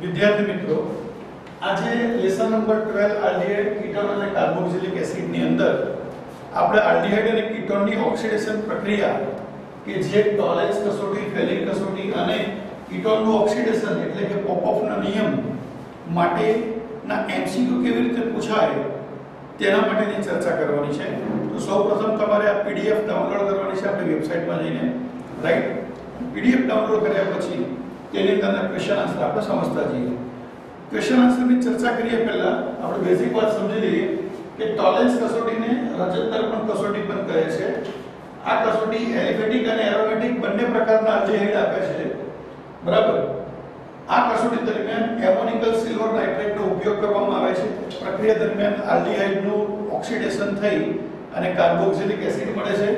વિદ્યાર્થી મિત્રો, આજે લેસન નંબર 12 આલ્ડિહાઇડ કીટોન અને કાર્બોક્સિલિક એસિડ ની અંદર આપણે આલ્ડિહાઇડ અને કીટોનની ઓક્સિડેશન પ્રક્રિયા કે જે ટોલેન્સ કસોટી, ફેલિંગ કસોટી અને કીટોનનું ઓક્સિડેશન એટલે કે પોપોફના નિયમ માટેના એમસીક્યુ કેવી રીતે પૂછાય તેના માટેની ચર્ચા કરવાની છે. તો સૌપ્રથમ તમારે આ પીડીએફ ડાઉનલોડ કરવાની છે આપણી વેબસાઇટમાં જઈને, રાઈટ. પીડીએફ ડાઉનલોડ કર્યા પછી તેની અંદરના ક્વેશ્ચન આન્સર આપણે સમજતા જઈએ. ક્વેશ્ચન આન્સરની ચર્ચા કરીએ પહેલા આપણે બેઝિક વાત સમજી લઈએ કે ટોલેન્સ કસોટીને રજત દર્પણ કસોટી પણ કહે છે. આ કસોટી એલિફેટિક અને એરોમેટિક બંને પ્રકારના આલ્ડિહાઇડ આપે છે, બરાબર. આ કસોટી દરમિયાન એમોનિકલ સિલ્વર નાઇટ્રેટનો ઉપયોગ કરવામાં આવે છે. પ્રક્રિયા દરમિયાન આલ્ડિહાઇડનું ઓક્સિડેશન થઈ અને કાર્બોક્સિલિક એસિડ મળે છે,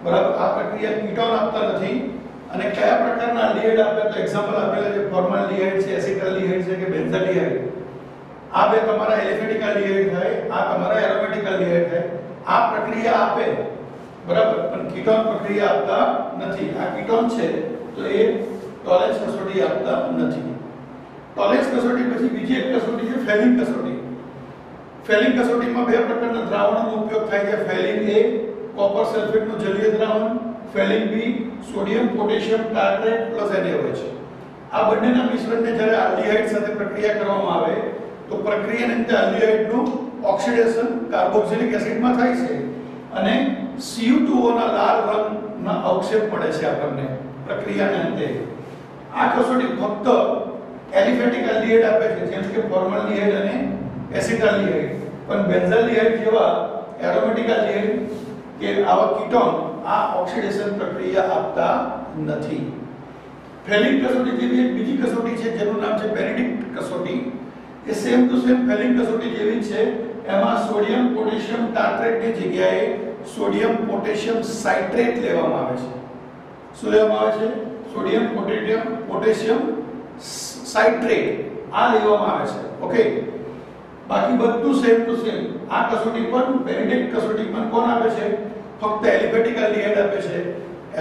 બરાબર. આ પ્રક્રિયા કીટોન આપતા નથી. અને કયા પ્રકારના આલ્ડિહાઇડ આપે તો એક્ઝામ્પલ આપેલા છે ફોર્માલ્ડિહાઇડ છે, એસિટાલ્ડિહાઇડ છે કે બેન્ઝાલ્ડિહાઇડ. આ બે તમારા એલિફેટિક આલ્ડિહાઇડ થાય, આ તમારા એરોમેટિક આલ્ડિહાઇડ થાય. આ પ્રક્રિયા આપે, બરાબર, પણ કીટોન પ્રક્રિયા આપતા નથી. આ કીટોન છે તો એ ટોલેન્સ કસોટી આપતા નથી. ટોલેન્સ કસોટી પછી બીજી એક કસોટી છે ફેલિંગ કસોટી. ફેલિંગ કસોટીમાં બે પ્રકારના દ્રાવણોનો ઉપયોગ થાય છે. ફેલિંગ એ કોપર સલ્ફેટનું જલીય દ્રાવણ, Fehling B sodium potassium tartrate plus NaOH. આ બંનેના મિશ્રણને જ્યારે આલ્ડિહાઇડ સાથે પ્રક્રિયા કરવામાં આવે તો પ્રક્રિયાની અંદર આલ્ડિહાઇડનું ઓક્સિડેશન કાર્બોક્સિલિક એસિડમાં થાય છે અને Cu2O ના લાલ રંગના અવક્ષેપ મળે છે આપણને પ્રક્રિયાના અંતે. આ કસોટી ફક્ત એલિફેટિક આલ્ડિહાઇડ આપે છે જેમ કે ફોર્માલ્ડિહાઇડ અને એસિટાલ્ડિહાઇડ, પણ બેન્ઝાલ્ડિહાઇડ જેવા એરોમેટિક આલ્ડિહાઇડ કે આવા કીટોન આ ઓક્સિડેશન પ્રક્રિયા આપતા નથી. ફેલિંગ કસોટી જેવી એક બીજી કસોટી છે જેનું નામ છે બેનેડિક્ટ કસોટી. એ સેમ ટુ સેમ ફેલિંગ કસોટી જેવી છે. એમાં સોડિયમ પોટેશિયમ ટાર્ટ્રેટની જગ્યાએ સોડિયમ પોટેશિયમ સાઇટ્રેટ લેવામાં આવે છે. શું લેવામાં આવે છે? સોડિયમ પોટેશિયમ સાઇટ્રેટ આ લેવામાં આવે છે. ઓકે, બાકી બધું સેમ ટુ સેમ. આ કસોટી પણ બેનેડિક્ટ કસોટી પણ કોણ આપે છે? ફક્ત એલિફેટિક આલ્ડિહાઇડ આપે છે,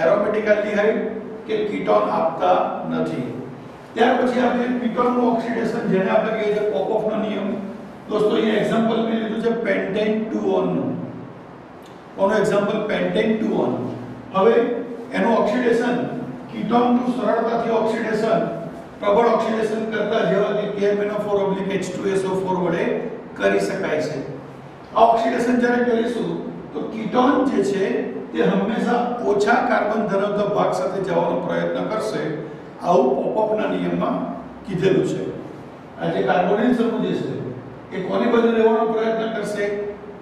એરોમેટિક આલ્ડિહાઇડ કે કીટોન આપતા નથી. ત્યાર પછી આપણે કીટોનનું ઓક્સિડેશન જેને આપણે કહીએ છીએ પોપોફનો નિયમ. દોસ્તો અહીંયા એક્ઝામ્પલ મેં લીધું છે પેન્ટેન 2ON નું. કોનું એક્ઝામ્પલ? Pentane 2ON. હવે એનું ઓક્સિડેશન કીટોનનું સરળતાથી ઓક્સિડેશન પ્રબળ ઓક્સિડેશન કરતા જેવા કે KMnO4/H2SO4 વડે કરી શકાય છે. આ ઓક્સિડેશન જ્યારે કરીશું તો કીટોન જે છે તે હંમેશા ઓછા કાર્બન ધરાવતા ભાગ સાથે જવાનો પ્રયત્ન કરશે. આવું પોપોફના નિયમમાં કીધેલું છે. આ જે કાર્બોનિલ સમૂહ જે છે એ કોની બાજુ રહેવાનો પ્રયત્ન કરશે?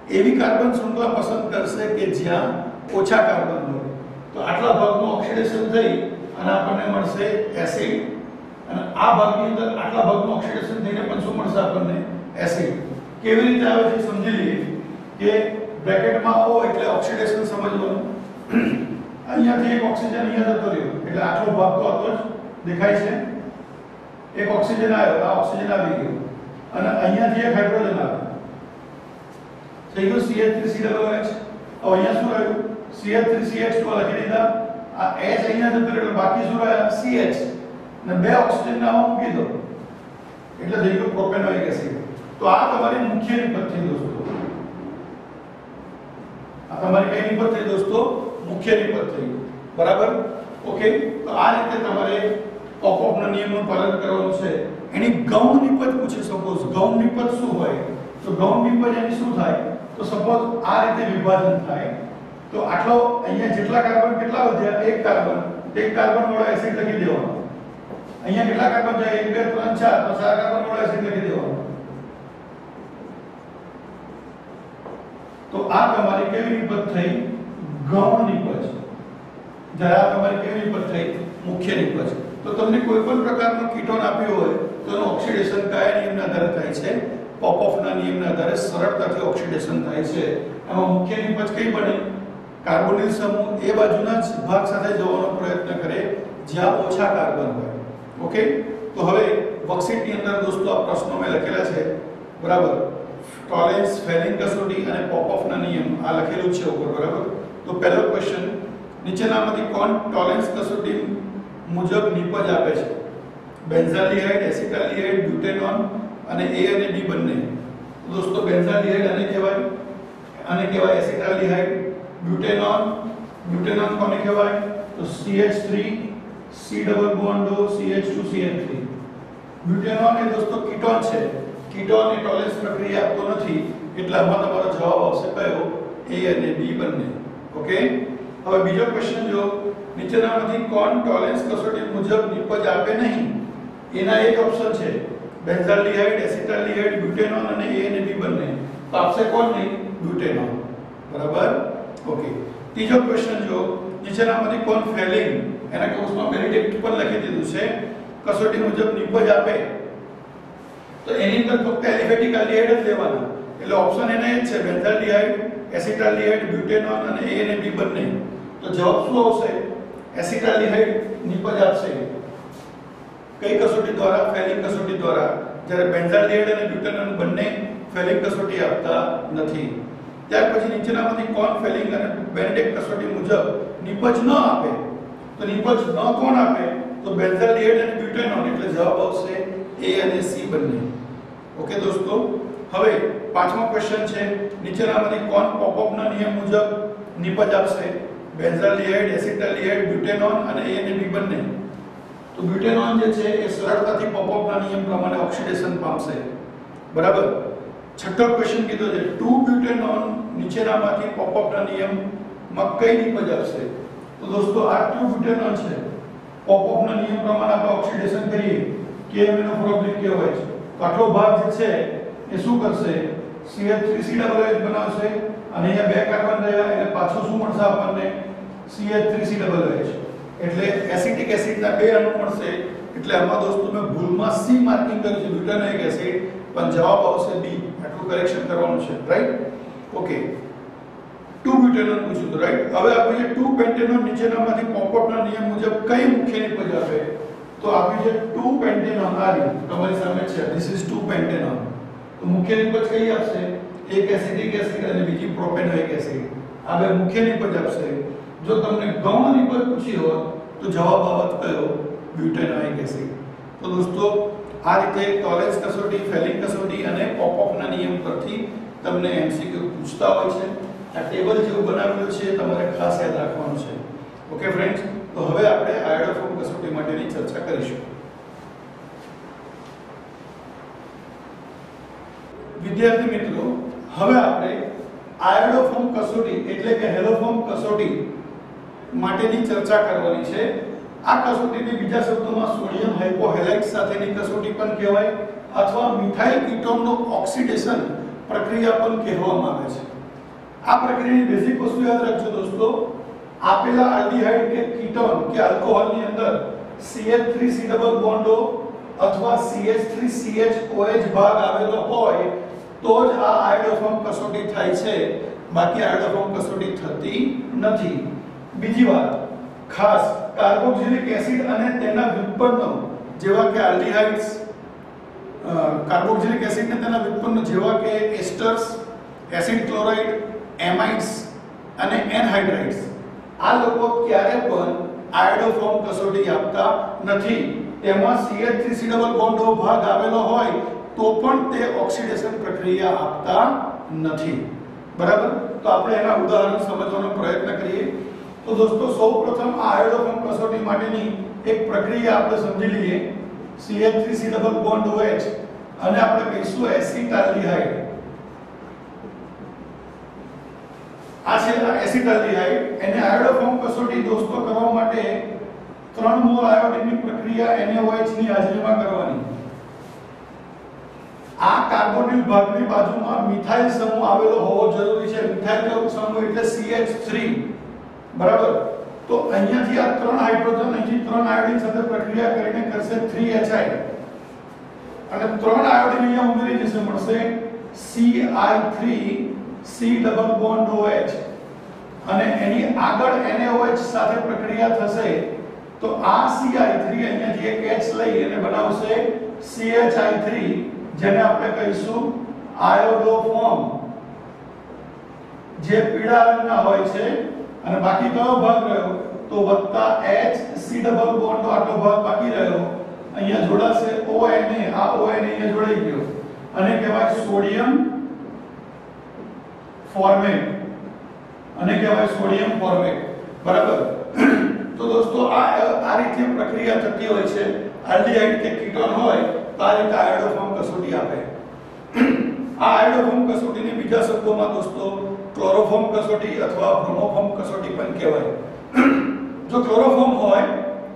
એવી કાર્બન શૃંખલા પસંદ કરશે કે જ્યાં ઓછા કાર્બન હોય. તો આટલા ભાગનું ઓક્સિડેશન થઈ અને આપણને મળશે એસિડ, અને આ ભાગની અંદર આટલા ભાગનું ઓક્સિડેશન થઈને પણ શું મળશે આપણને? એસિડ. કેવી રીતે આવે છે સમજી લઈએ કે બ્રેકેટમાં O એટલે ઓક્સિડેશન સમજવાનું. અહીંયાથી એક ઓક્સિજન અહીંયા જતો રહ્યો એટલે આટલો ભાગ તો આટલો જ દેખાય છે. એક ઓક્સિજન આવ્યો, આ ઓક્સિજન આવી ગયો અને અહીંયાથી એક હાઇડ્રોજન આવ્યો. થઈ ગયું CH3COOH. હવે અહીંયા શું રહ્યું? CH3CH2 લખી દીધા. આ H અહીંયા જતો રહ્યો એટલે બાકી શું રહ્યા? CH ને બે ઓક્સિજન નામ મૂકી દો એટલે થઈ ગયું પ્રોપેનોઇક એસિડ. તો આ તમારી મુખ્ય નિપજ થઈ દોસ્તો. આ તમારી કઈ નિપજ થઈ દોસ્તો? મુખ્ય નિપજ થઈ, બરાબર. ઓકે, તો આ રીતે તમારે પોપોફના નિયમનું પાલન કરવાનું છે. એની ગૌણ નિપજ પૂછે. સપોઝ ગૌણ નિપજ શું હોય? તો ગૌણ નિપજ એની શું થાય? તો સપોઝ આ રીતે વિભાજન થાય તો આટલો અહીંયા જેટલા કાર્બન કેટલા વધ્યા? એક કાર્બન વાળો એસિડ લખી દેવાનો. અહીંયા કેટલા કાર્બન જાય? 1 2 3 4 તો 4 કાર્બન વાળો એસિડ લખી દેવાનો. તો આ તમારી કેવી નિપજ થઈ? ગૌણ નિપજ. જ્યારે આ તમારી કેવી નિપજ થઈ? મુખ્ય નિપજ. તો તમને કોઈ પણ પ્રકારનો કીટોન આપ્યો હોય તો એનું ઓક્સિડેશન કયા નિયમના આધારે થાય છે? પોપોફના નિયમના આધારે સરળતાથી ઓક્સિડેશન થાય છે. એમાં મુખ્ય નિપજ કઈ બને? કાર્બોનિલ સમૂહ એ બાજુના જ ભાગ સાથે જવાનો પ્રયત્ન કરે જ્યાં ઓછા કાર્બન હોય. ઓકે, તો હવે વર્કશીટની અંદર દોસ્તો આ પ્રશ્નો મેં લખેલા છે, બરાબર. ટોલેન્સ, ફેલિંગ કસોટી અને પોપોફના નિયમ આ લખેલું છે ઉપર, બરાબર. તો પહેલો ક્વેશ્ચન, નીચેનામાંથી કોણ ટોલેન્સ કસોટી મુજબ નિપજ આપે છે? બેન્ઝાલ્ડિહાઇડ, એસિટાલ્ડિહાઇડ, બ્યુટેનોન અને A અને B બંને. દોસ્તો બેન્ઝાલ્ડિહાઇડ આને કહેવાય એસિટાલ્ડિહાઇડ. બ્યુટેનોન કોને કહેવાય? તો CH3 C double bond O CH2 CH3. બ્યુટેનોન એ દોસ્તો કીટોન છે. કીટોન એ ટોલેન્સ પ્રક્રિયા આપતો નથી, એટલે આમાં તમારો જવાબ આવશે કયો? A અને B બંને. ઓકે. હવે બીજો ક્વેશ્ચન જો, નીચેનામાંથી કોણ ટોલેન્સ કસોટી મુજબ નિપજ આપે નહીં? એના એક ઓપ્શન છે બેન્ઝાલ્ડિહાઇડ, એસિટાલ્ડિહાઇડ, બ્યુટેનોન અને A અને B બંને. તો આપશે કોણ નહીં? બ્યુટેનોન. બરાબર? ઓકે. ત્રીજો ક્વેશ્ચન જો, નીચેનામાંથી કોણ ફેલિંગ, એના કોર્સમાં બેનિડિક્ટ પર લખી દીધું છે, કસોટી મુજબ નિપજ આપે? તો એની અંદર ફક્ત એલિફેટિક આલ્ડિહાઇડ જ લેવાના. એટલે ઓપ્શન એને જ છે બેન્ઝાલ્ડિહાઇડ, એસિટાલ્ડિહાઇડ, બ્યુટેનોન અને A અને B બંને. તો જવાબ શું આવશે? એસિટાલ્ડિહાઇડ નિપજ આપશે. કઈ કસોટી દ્વારા? ફેલિંગ કસોટી દ્વારા. જ્યારે બેન્ઝાલ્ડિહાઇડ અને બ્યુટેનોન બંને ફેલિંગ કસોટી આપતા નથી. ત્યાર પછી નીચેનામાંથી કોણ ફેલિંગ અને બેનિડિક્ટ કસોટી મુજબ નિપજ ન આપે? તો નિપજ ન કોણ આપે? તો બેન્ઝાલ્ડિહાઇડ અને બ્યુટેનોન. એટલે જવાબ આવશે A અને C બંને. ઓકે દોસ્તો. હવે પાંચમો ક્વેશ્ચન છે, નીચેનામાંથી કોણ પોપઅપના નિયમ મુજબ નિપજ આપશે? બેન્ઝાલ્ડિહાઇડ, એસિટાલ્ડિહાઇડ, બ્યુટેનોન અને A અને B બંને. તો બ્યુટેનોન જે છે એ સરળતાથી પોપઅપના નિયમ પ્રમાણે ઓક્સિડેશન પામશે. બરાબર? છઠ્ઠો ક્વેશ્ચન કીધો છે 2 બ્યુટેનોન નીચેનામાંથી પોપઅપના નિયમમાં કઈ નિપજ આપશે? તો દોસ્તો આ 2 બ્યુટેનોન છે, પોપઅપના નિયમ પ્રમાણે આપણે ઓક્સિડેશન કરીએ KMnO4 કહેવાય છે. કાઠો ભાગ જે છે એ શું કરશે? CH3COOH બનાવશે અને અહીંયા બે કાર્બન રહ્યા એટલે પાછું શું મળશે આપણને? CH3COOH. એટલે એસિટિક એસિડના બે અણુ મળશે. એટલે આમાં દોસ્તો મેં ભૂલમાં C માર્કિંગ કર્યું છે બ્યુટાનોઇક એસિડ, પણ જવાબ આવશે B. આટલું કરેક્શન કરવાનું છે, રાઈટ? ઓકે. 2 બ્યુટેનોન પૂછ્યું તો, રાઈટ? હવે આપણે 2 પેન્ટેનોન નીચેનામાંથી પોપઅપના નિયમ મુજબ કઈ મુખ્ય નિપજ આપે? તો આપ્યું છે 2 પેન્ટેનોન. આ રીતે તમારી સામે છે, ધીસ ઇઝ 2 પેન્ટેનોન. તો મુખ્ય નિપજ કઈ આપશે? એક એસિટિક એસિડ અને બીજી પ્રોપેનોઇક એસિડ. આ બે મુખ્ય નિપજ આપશે. જો તમને ગૌણ નિપજ પૂછી હોત તો જવાબ આવત કયો? બ્યુટેનોઇક એસિડ. તો દોસ્તો આ રીતે ટોલેન્સ કસોટી, ફેલિંગ કસોટી અને પોપઅપના નિયમ પરથી તમને MCQ પૂછતા હોય છે. આ ટેબલ જેવું બનાવેલું છે, તમારે ખાસ યાદ રાખવાનું છે. ઓકે ફ્રેન્ડ્સ, તો હવે આપણે આયોડોફોર્મ કસોટી માટેની ચર્ચા કરીશું. વિદ્યાર્થી મિત્રો, હવે આપણે આયોડોફોર્મ કસોટી એટલે કે હેલોફોર્મ કસોટી માટેની ચર્ચા કરવાની છે. આ કસોટીને બીજા શબ્દોમાં સોડિયમ હાઇપોહેલાઇટ સાથેની કસોટી પણ કહેવાય અથવા મિથાઇલ કીટોનનો ઓક્સિડેશન પ્રક્રિયા પણ કહેવામાં આવે છે. આ પ્રક્રિયાની બેઝિક વસ્તુ યાદ રાખજો દોસ્તો. આપેલા આલ્ડિહાઇડ કે કીટોન કે આલ્કોહોલની અંદર CH3C ડબલ બોન્ડ O અથવા CH3CHOH ભાગ આવેલો હોય તો જ આ આયોડોફોર્મ કસોટી થાય છે, બાકી આયોડોફોર્મ કસોટી થતી નથી. બીજી વાત ખાસ, કાર્બોક્સિલિક એસિડ અને તેના વ્યુત્પન્નો જેવા કે આલ્ડિહાઇડ્સ, કાર્બોક્સિલિક એસિડ અને તેના વ્યુત્પન્નો જેવા કે એસ્ટર્સ, એસિડ ક્લોરાઇડ, એમાઇડ્સ અને એનહાઇડ્રાઇડ્સ, આ લોકો ક્યારે પણ આયોડોફોર્મ કસોટી આપતા નથી. તેમાં CH3C ડબલ બોન્ડ O ભાગ આવેલો હોય તો પણ તે ઓક્સિડેશન પ્રક્રિયા આપતા નથી. બરાબર? તો આપણે એના ઉદાહરણ સમજવાનો પ્રયત્ન કરીએ. તો દોસ્તો સૌપ્રથમ આ આયોડોફોર્મ કસોટી માટેની એક પ્રક્રિયા આપણે સમજી લઈએ. CH3C ડબલ બોન્ડ OH અને આપણે કહીશું એસિટાલ્ડિહાઇડ. આ છે એસિટાલ્ડિહાઇડ. એને આયોડોફોર્મ કસોટી દોસ્તો કરવા માટે 3 મોલ આયોડિનની પ્રક્રિયા NaOH ની હાજરીમાં કરવાની. આ કાર્બોનિલ ભાગની બાજુમાં મિથાઇલ સમૂહ આવેલો હોવો જરૂરી છે. મિથાઇલ સમૂહ એટલે CH3. બરાબર? તો અહીંયાથી આ 3 હાઇડ્રોજન અહીંથી 3 આયોડિન સાથે પ્રક્રિયા કરીને કરશે 3HI અને 3 આયોડિન અહીંયા ઉમેરી જશે, મળશે CI3C ડબલ બોન્ડ OH અને એની આગળ NaOH સાથે પ્રક્રિયા થશે તો આ CI3 અહીંયાથી એક H લઈ અને બનાવશે CHI3 જેને આપણે કહીશું આયોડોફોર્મ, જે પીળા રંગના હોય છે. અને બાકી કયો ભાગ રહ્યો? તો વત્તા H C ડબલ બોન્ડ આટલો ભાગ બાકી રહ્યો અહીંયા જોડાશે ONA, આ ONA અહીંયા જોડાઈ ગયો અને કહેવાય સોડિયમ ફોર્મેટ, અને કહેવાય સોડિયમ ફોર્મેટ, બરાબર. તો દોસ્તો આ રીતે પ્રક્રિયા થતી હોય છે. આલ્ડીહાઇડ કે કીટોન હોય તો આ રીતે આયોડોફોર્મ કસોટી આપે. આ આયોડોફોર્મ કસોટીને બીજા શબ્દોમાં દોસ્તો ક્લોરોફોર્મ કસોટી અથવા બ્રોમોફોર્મ કસોટી પણ કહેવાય. જો ક્લોરોફોર્મ હોય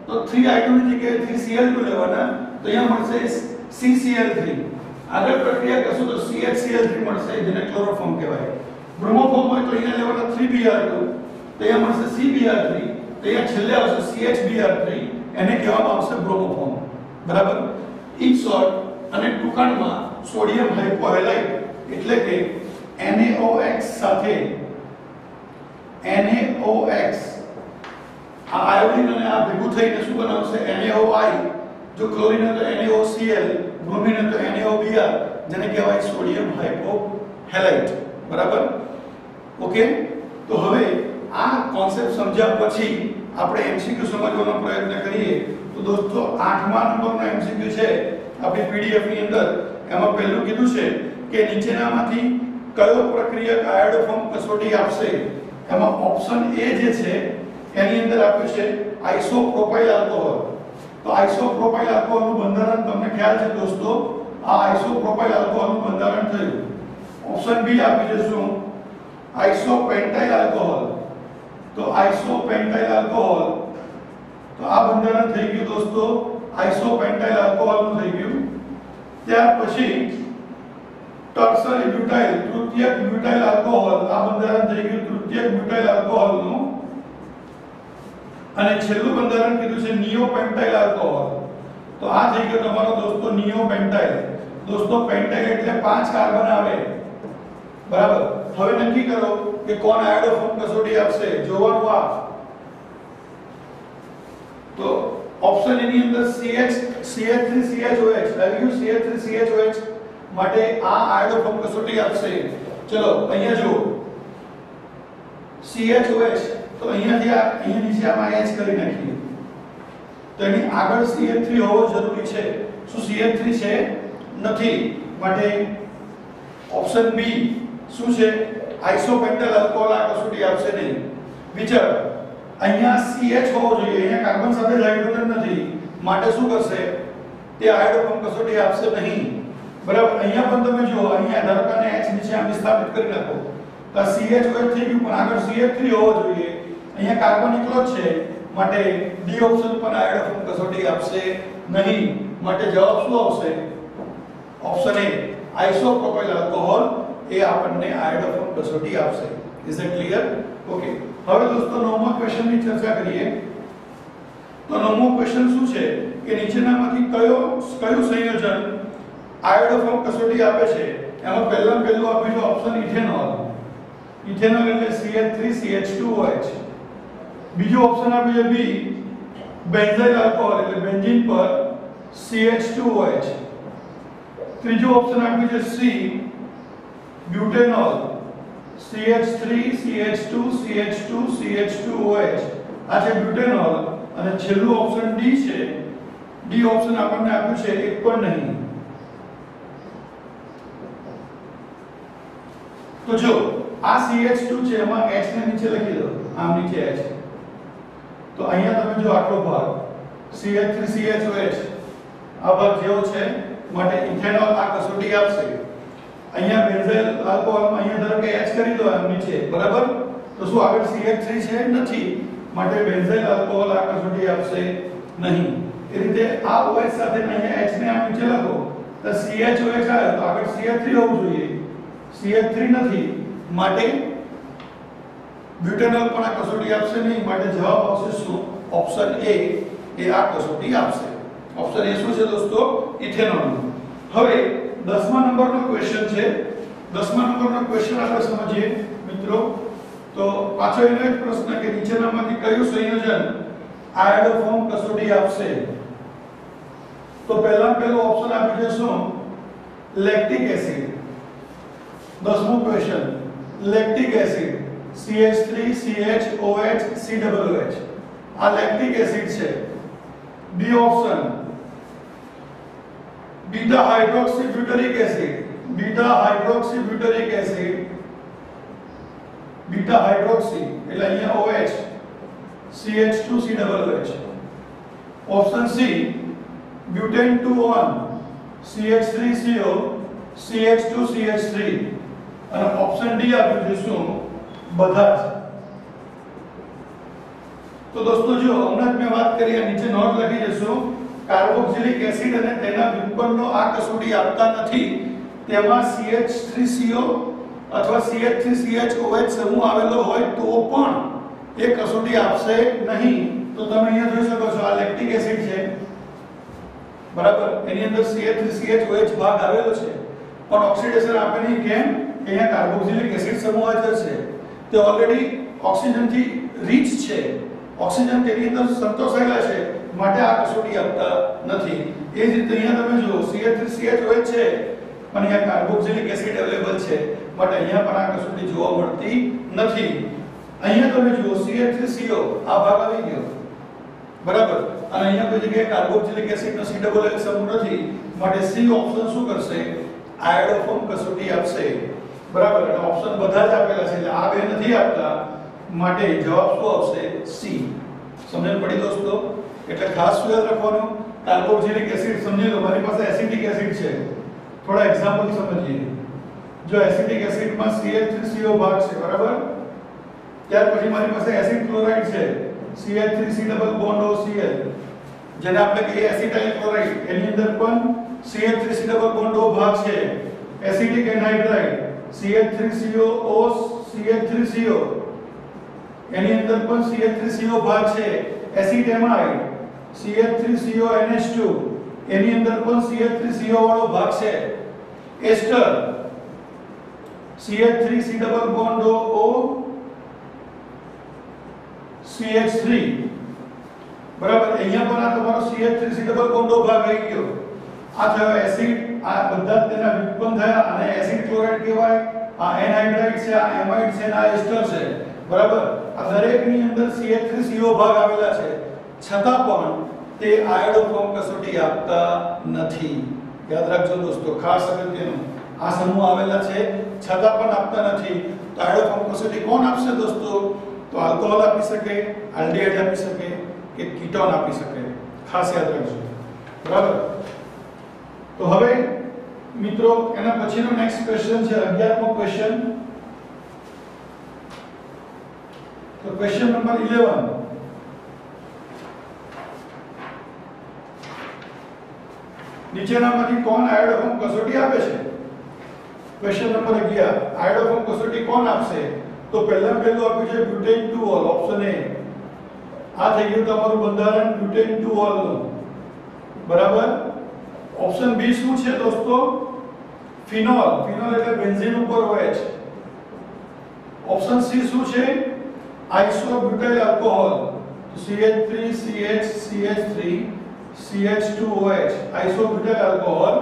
તો 3I2 ની જગ્યાએ 3Cl2 લેવાના, તો અહીંયા મળશે CCl3. આગળ પ્રક્રિયા કરશું તો CHCl3 મળશે, જેને ક્લોરોફોર્મ કહેવાય. બ્રોમોફોર્મ હોય તો અહીંયા લેવાના 3Br2, તો અહીંયા મળશે CBr3, તો અહીંયા છેલ્લે આવશે CHBr3, એને કહેવામાં આવશે બ્રોમોફોર્મ, બરાબર. ઇન શોર્ટ અને ટૂંકાણમાં સોડિયમ હાઇપોહેલાઇડ એટલે કે NaOH સાથે NaOH આ આયોડિન અને આ ભેગું થઈને શું બનાવશે? NaOI. જો ક્લોરીન તો NaOCl, બ્રોમિન તો NaOBr, જેને કહેવાય સોડિયમ હાઇપોહેલાઇટ, બરાબર. ઓકે, તો હવે આ કોન્સેપ્ટ સમજ્યા પછી આપણે MCQ સમજવાનો પ્રયત્ન કરીએ. તો દોસ્તો 8મા નંબરનો MCQ છે આપણી PDF ની અંદર. એમાં પહેલું કીધું છે કે નીચેનામાંથી કયો પ્રક્રિયક આયોડોફોર્મ કસોટી આપશે? એમાં ઓપ્શન A જે છે એની અંદર આપ્યું છે આઇસોપ્રોપાઇલ આલ્કોહોલ. તો આઇસોપ્રોપાઇલ આલ્કોહોલનું બંધારણ તમને ખ્યાલ છે દોસ્તો, આ આઇસોપ્રોપાઇલ આલ્કોહોલનું બંધારણ થયું. ઓપ્શન B આપ્યું છે શું? આઇસોપેન્ટાઇલ આલ્કોહોલ. તો આઇસોપેન્ટાઇલ આલ્કોહોલ, તો આ બંધારણ થઈ ગયું દોસ્તો આઇસોપેન્ટાઇલ આલ્કોહોલનું થઈ ગયું. ત્યાર પછી ટર્સરી બ્યુટાઇલ, તૃતીયક બ્યુટાઇલ આલ્કોહોલ, આ બંધારણ થઈ ગયું તૃતીયક બ્યુટાઇલ આલ્કોહોલનું. અને છેલ્લું બંધારણ કીધું છે નિયોપેન્ટાઇલ આલ્કોહોલ. તો આ થઈ ગયો તમારો દોસ્તો નિયોપેન્ટાઇલ. દોસ્તો પેન્ટાઇલ એટલે 5 કાર્બન આવે, બરાબર. હવે નક્કી કરો કે કોણ આયોડોફોર્મ કસોટી આપશે. જોવાનું આ. તો ઓપ્શન એ ની અંદર CH3CHOH આવી ગયું. CH3CHOH માટે આ આયોડોફોર્મ કસોટી આપશે. ચલો અહીંયા જો CHOH, તો અહીંયાથી અહીંયા નીચે આમાં H કરી નાખીએ. તો એની આગળ CH3 હોવો જરૂરી છે. શું CH3 છે? નથી. માટે ઓપ્શન B શું છે? આઇસોપેન્ટાઇલ આલ્કોહોલ આ કસોટી આપશે નહીં. વિચાર, અહીંયા CH હોવો જોઈએ, અહીંયા કાર્બન સાથે હાઇડ્રોજન નથી, માટે શું કરશે? તે આયોડોફોર્મ કસોટી આપશે નહીં, બરાબર. અહીંયા પણ તમે જો, અહીંયા ધારકાને H નીચે આમ વિસ્થાપિત કરી નાખો તો CHOH થઈ ગયું, પણ આગળ CH3 હોવો જોઈએ. અહીંયા કાર્બન એકલો જ છે, માટે D ઓપ્શન પર આયોડોફોર્મ કસોટી આપશે નહીં. માટે જવાબ શું આવશે? ઓપ્શન A આઇસોપ્રોપાઇલ આલ્કોહોલ એ આપણને આયોડોફોર્મ કસોટી આપશે. Is it clear? ઓકે, હવે દોસ્તો 9મા ક્વેશ્ચનની ચર્ચા કરીએ. તો 9મો ક્વેશ્ચન શું છે કે નીચેનામાંથી કયું સંયોજન આયોડોફોર્મ કસોટી આપે છે? એમાં પહેલું આપ્યું છે ઓપ્શન ઇથેનોલ. ઇથેનોલ એટલે CH3CH2OH. બીજો ઓપ્શન આપ્યું છે B બેન્ઝાઇલ આલ્કોહોલ એટલે બેન્ઝીન પર CH2OH. ત્રીજો ઓપ્શન આપ્યું છે C બ્યુટેનોલ CH3CH2CH2CH2OH, આ છે બ્યુટેનોલ. અને છેલ્લું ઓપ્શન D છે. D ઓપ્શન આપણને આપ્યું છે એક પણ નહીં. તો જો આ CH2 છે, એમાં H ને નીચે લખી દો, આમ નીચે H. તો અહીંયા તમે જો આટલો ભાગ CH3CHOH આ ભાગ જેવો છે, માટે ઇથેનોલ આ કસોટી આપશે. અહીંયા બેન્ઝાઇલ આલ્કોહોલમાં અહીંયા ધારો કે H કરી દો આમ નીચે, બરાબર. તો શું આગળ CH3 છે? નથી, માટે બેન્ઝાઇલ આલ્કોહોલ આ કસોટી આપશે નહીં. એ રીતે આ OH સાથે અહીંયા H ને આમ નીચે લખો તો CHOH આવે, તો આગળ CH3 હોવું જોઈએ. CH3 નથી, માટે બ્યુટેનોલ પણ આ કસોટી આપશે નહીં. માટે જવાબ આવશે શું? ઓપ્શન A એ આ કસોટી આપશે. ઓપ્શન A શું છે દોસ્તો? ઇથેનોલ. હવે 10મા નંબરનો ક્વેશ્ચન છે. 10મા નંબરનો ક્વેશ્ચન આપણે સમજીએ મિત્રો. તો પાછો એનો એક પ્રશ્ન કે નીચેનામાંથી કયું સંયોજન આયોડોફોર્મ કસોટી આપશે? તો પહેલું ઓપ્શન આપ્યું છે શું? Lactic acid. 10મો question lactic acid CH3CHOH COOH. આ લેક્ટિક એસિડ છે. B option beta hydroxy butyric acid, beta hydroxy butyric acid, beta hydroxy એટલે અહીંયા OH CH2COOH. Option C butane 2 CH3CO CH2CH3 અને ઓપ્શન ડી આપ્યું છે શું બધા જ. તો દોસ્તો જો હમણાં જ મેં વાત કરી આ નીચે નોટ લખી જશું કાર્બોક્સિલિક એસિડ અને તેના વ્યુત્પન્નો આ કસોટી આપતા નથી તેમાં CH3CO અથવા CH3CHOH સમૂહ આવેલો હોય તો પણ એ કસોટી આપશે નહીં. તો તમે અહીંયા જોઈ શકો છો આ લેક્ટિક એસિડ છે બરાબર, એની અંદર CH3CHOH ભાગ આવેલો છે પણ ઓક્સિડેશન આપે નહીં. કેમ? કે અહીંયા કાર્બોક્સિલિક એસિડ સમૂહ હાજર છે, તે ઓલરેડી ઓક્સિજનથી રીચ છે, ઓક્સિજન તેની અંદર સંતોષાયેલા છે, માટે આ કસોટી આપતા નથી. એ જ રીતે અહીંયા તમે જુઓ CH3CHOH છે પણ અહીંયા કાર્બોક્સિલિક એસિડ અવેલેબલ છે માટે અહીંયા પણ આ કસોટી જોવા મળતી નથી. અહીંયા તમે જુઓ CH3CO આ ભાગ આવી ગયો બરાબર, અને અહીંયા કોઈ જગ્યાએ કાર્બોક્સિલિક એસિડનો COOH સમૂહ નથી માટે સી ઓપ્શન શું કરશે આયોડોફોર્મ કસોટી આપશે બરાબર. અને ઓપ્શન બધા જ આપેલા છે એટલે આ બે નથી આપતા માટે જવાબ શું આવશે સી. સમજણ પડી દોસ્તો? એટલે ખાસ યાદ રાખવાનું કાર્બોક્સિલિક એસિડ સમજી લો મારી પાસે એસિટિક એસિડ છે. થોડા એક્ઝામ્પલ સમજીએ. જો એસિટિક એસિડમાં CH3CO ભાગ છે બરાબર, ત્યાર પછી મારી પાસે એસિડ ક્લોરાઇડ છે CH3C ડબલ બોન્ડ OCl જેને આપણે કહીએ એસિટાઇલ ક્લોરાઇડ, એની અંદર પણ CH3C ડબલ બોન્ડ O ભાગ છે. એસિટિક એનહાઇડ્રાઇડ CH3COO CH3CO એની અંદર પણ CH3CO ભાગ છે. એસિડ એમાઇડ CH3CONH2 એની અંદર પણ CH3CO વાળો ભાગ છે. એસ્ટર CH3C double bond O CH3 બરાબર. અહીંયા પણ આ તમારો CH3C ડબલ બોન્ડ O ભાગ આવી ગયો. આ થયો એસિડ, આ બધા તેના વ્યુત્પન્ન થયા અને એસિડ ક્લોરાઇડ કહેવાય. આ એનહાઇડ્રાઇડ છે, આ એમાઇડ છે, આ એસ્ટર છે બરાબર. આ દરેકની અંદર CH3CO ભાગ આવેલા છે છતાં પણ તે આયોડોફોર્મ કસોટી આપતા નથી. યાદ રાખજો દોસ્તો, ખાસ અગત્યનું આ સમૂહ આવેલા છે છતાં પણ આપતા નથી. તો આયોડોફોર્મ કસોટી કોણ આપશે દોસ્તો? તો આલ્કોહોલ આપી શકે, આલ્ડીહાઇડ આપી શકે કે કીટોન આપી શકે. ખાસ યાદ રાખજો બરાબર. તો હવે મિત્રો એના પછીનો નેક્સ્ટ ક્વેશ્ચન છે 11મો ક્વેશ્ચન. તો ક્વેશ્ચન નંબર 11, નીચેનામાંથી કોણ આયોડોફોર્મ કસોટી આપે છે? ક્વેશ્ચન નંબર 11 આયોડોફોર્મ કસોટી કોણ આપશે? તો પહેલું આપ્યું છે બ્યુટેન 2 ઓલ, ઓપ્શન એ. આ થઈ ગયું તમારું બંધારણ બ્યુટેન 2 ઓલ નું બરાબર. ઓપ્શન બી શું છે દોસ્તો? ફિનોલ, ફિનોલ એટલે બેન્ઝીન ઉપર હોય છે. ઓપ્શન સી શું છે? આઇસોબ્યુટાઇલ આલ્કોહોલ, તો CH3CH CH2OH આઇસોબ્યુટાઇલ આલ્કોહોલ.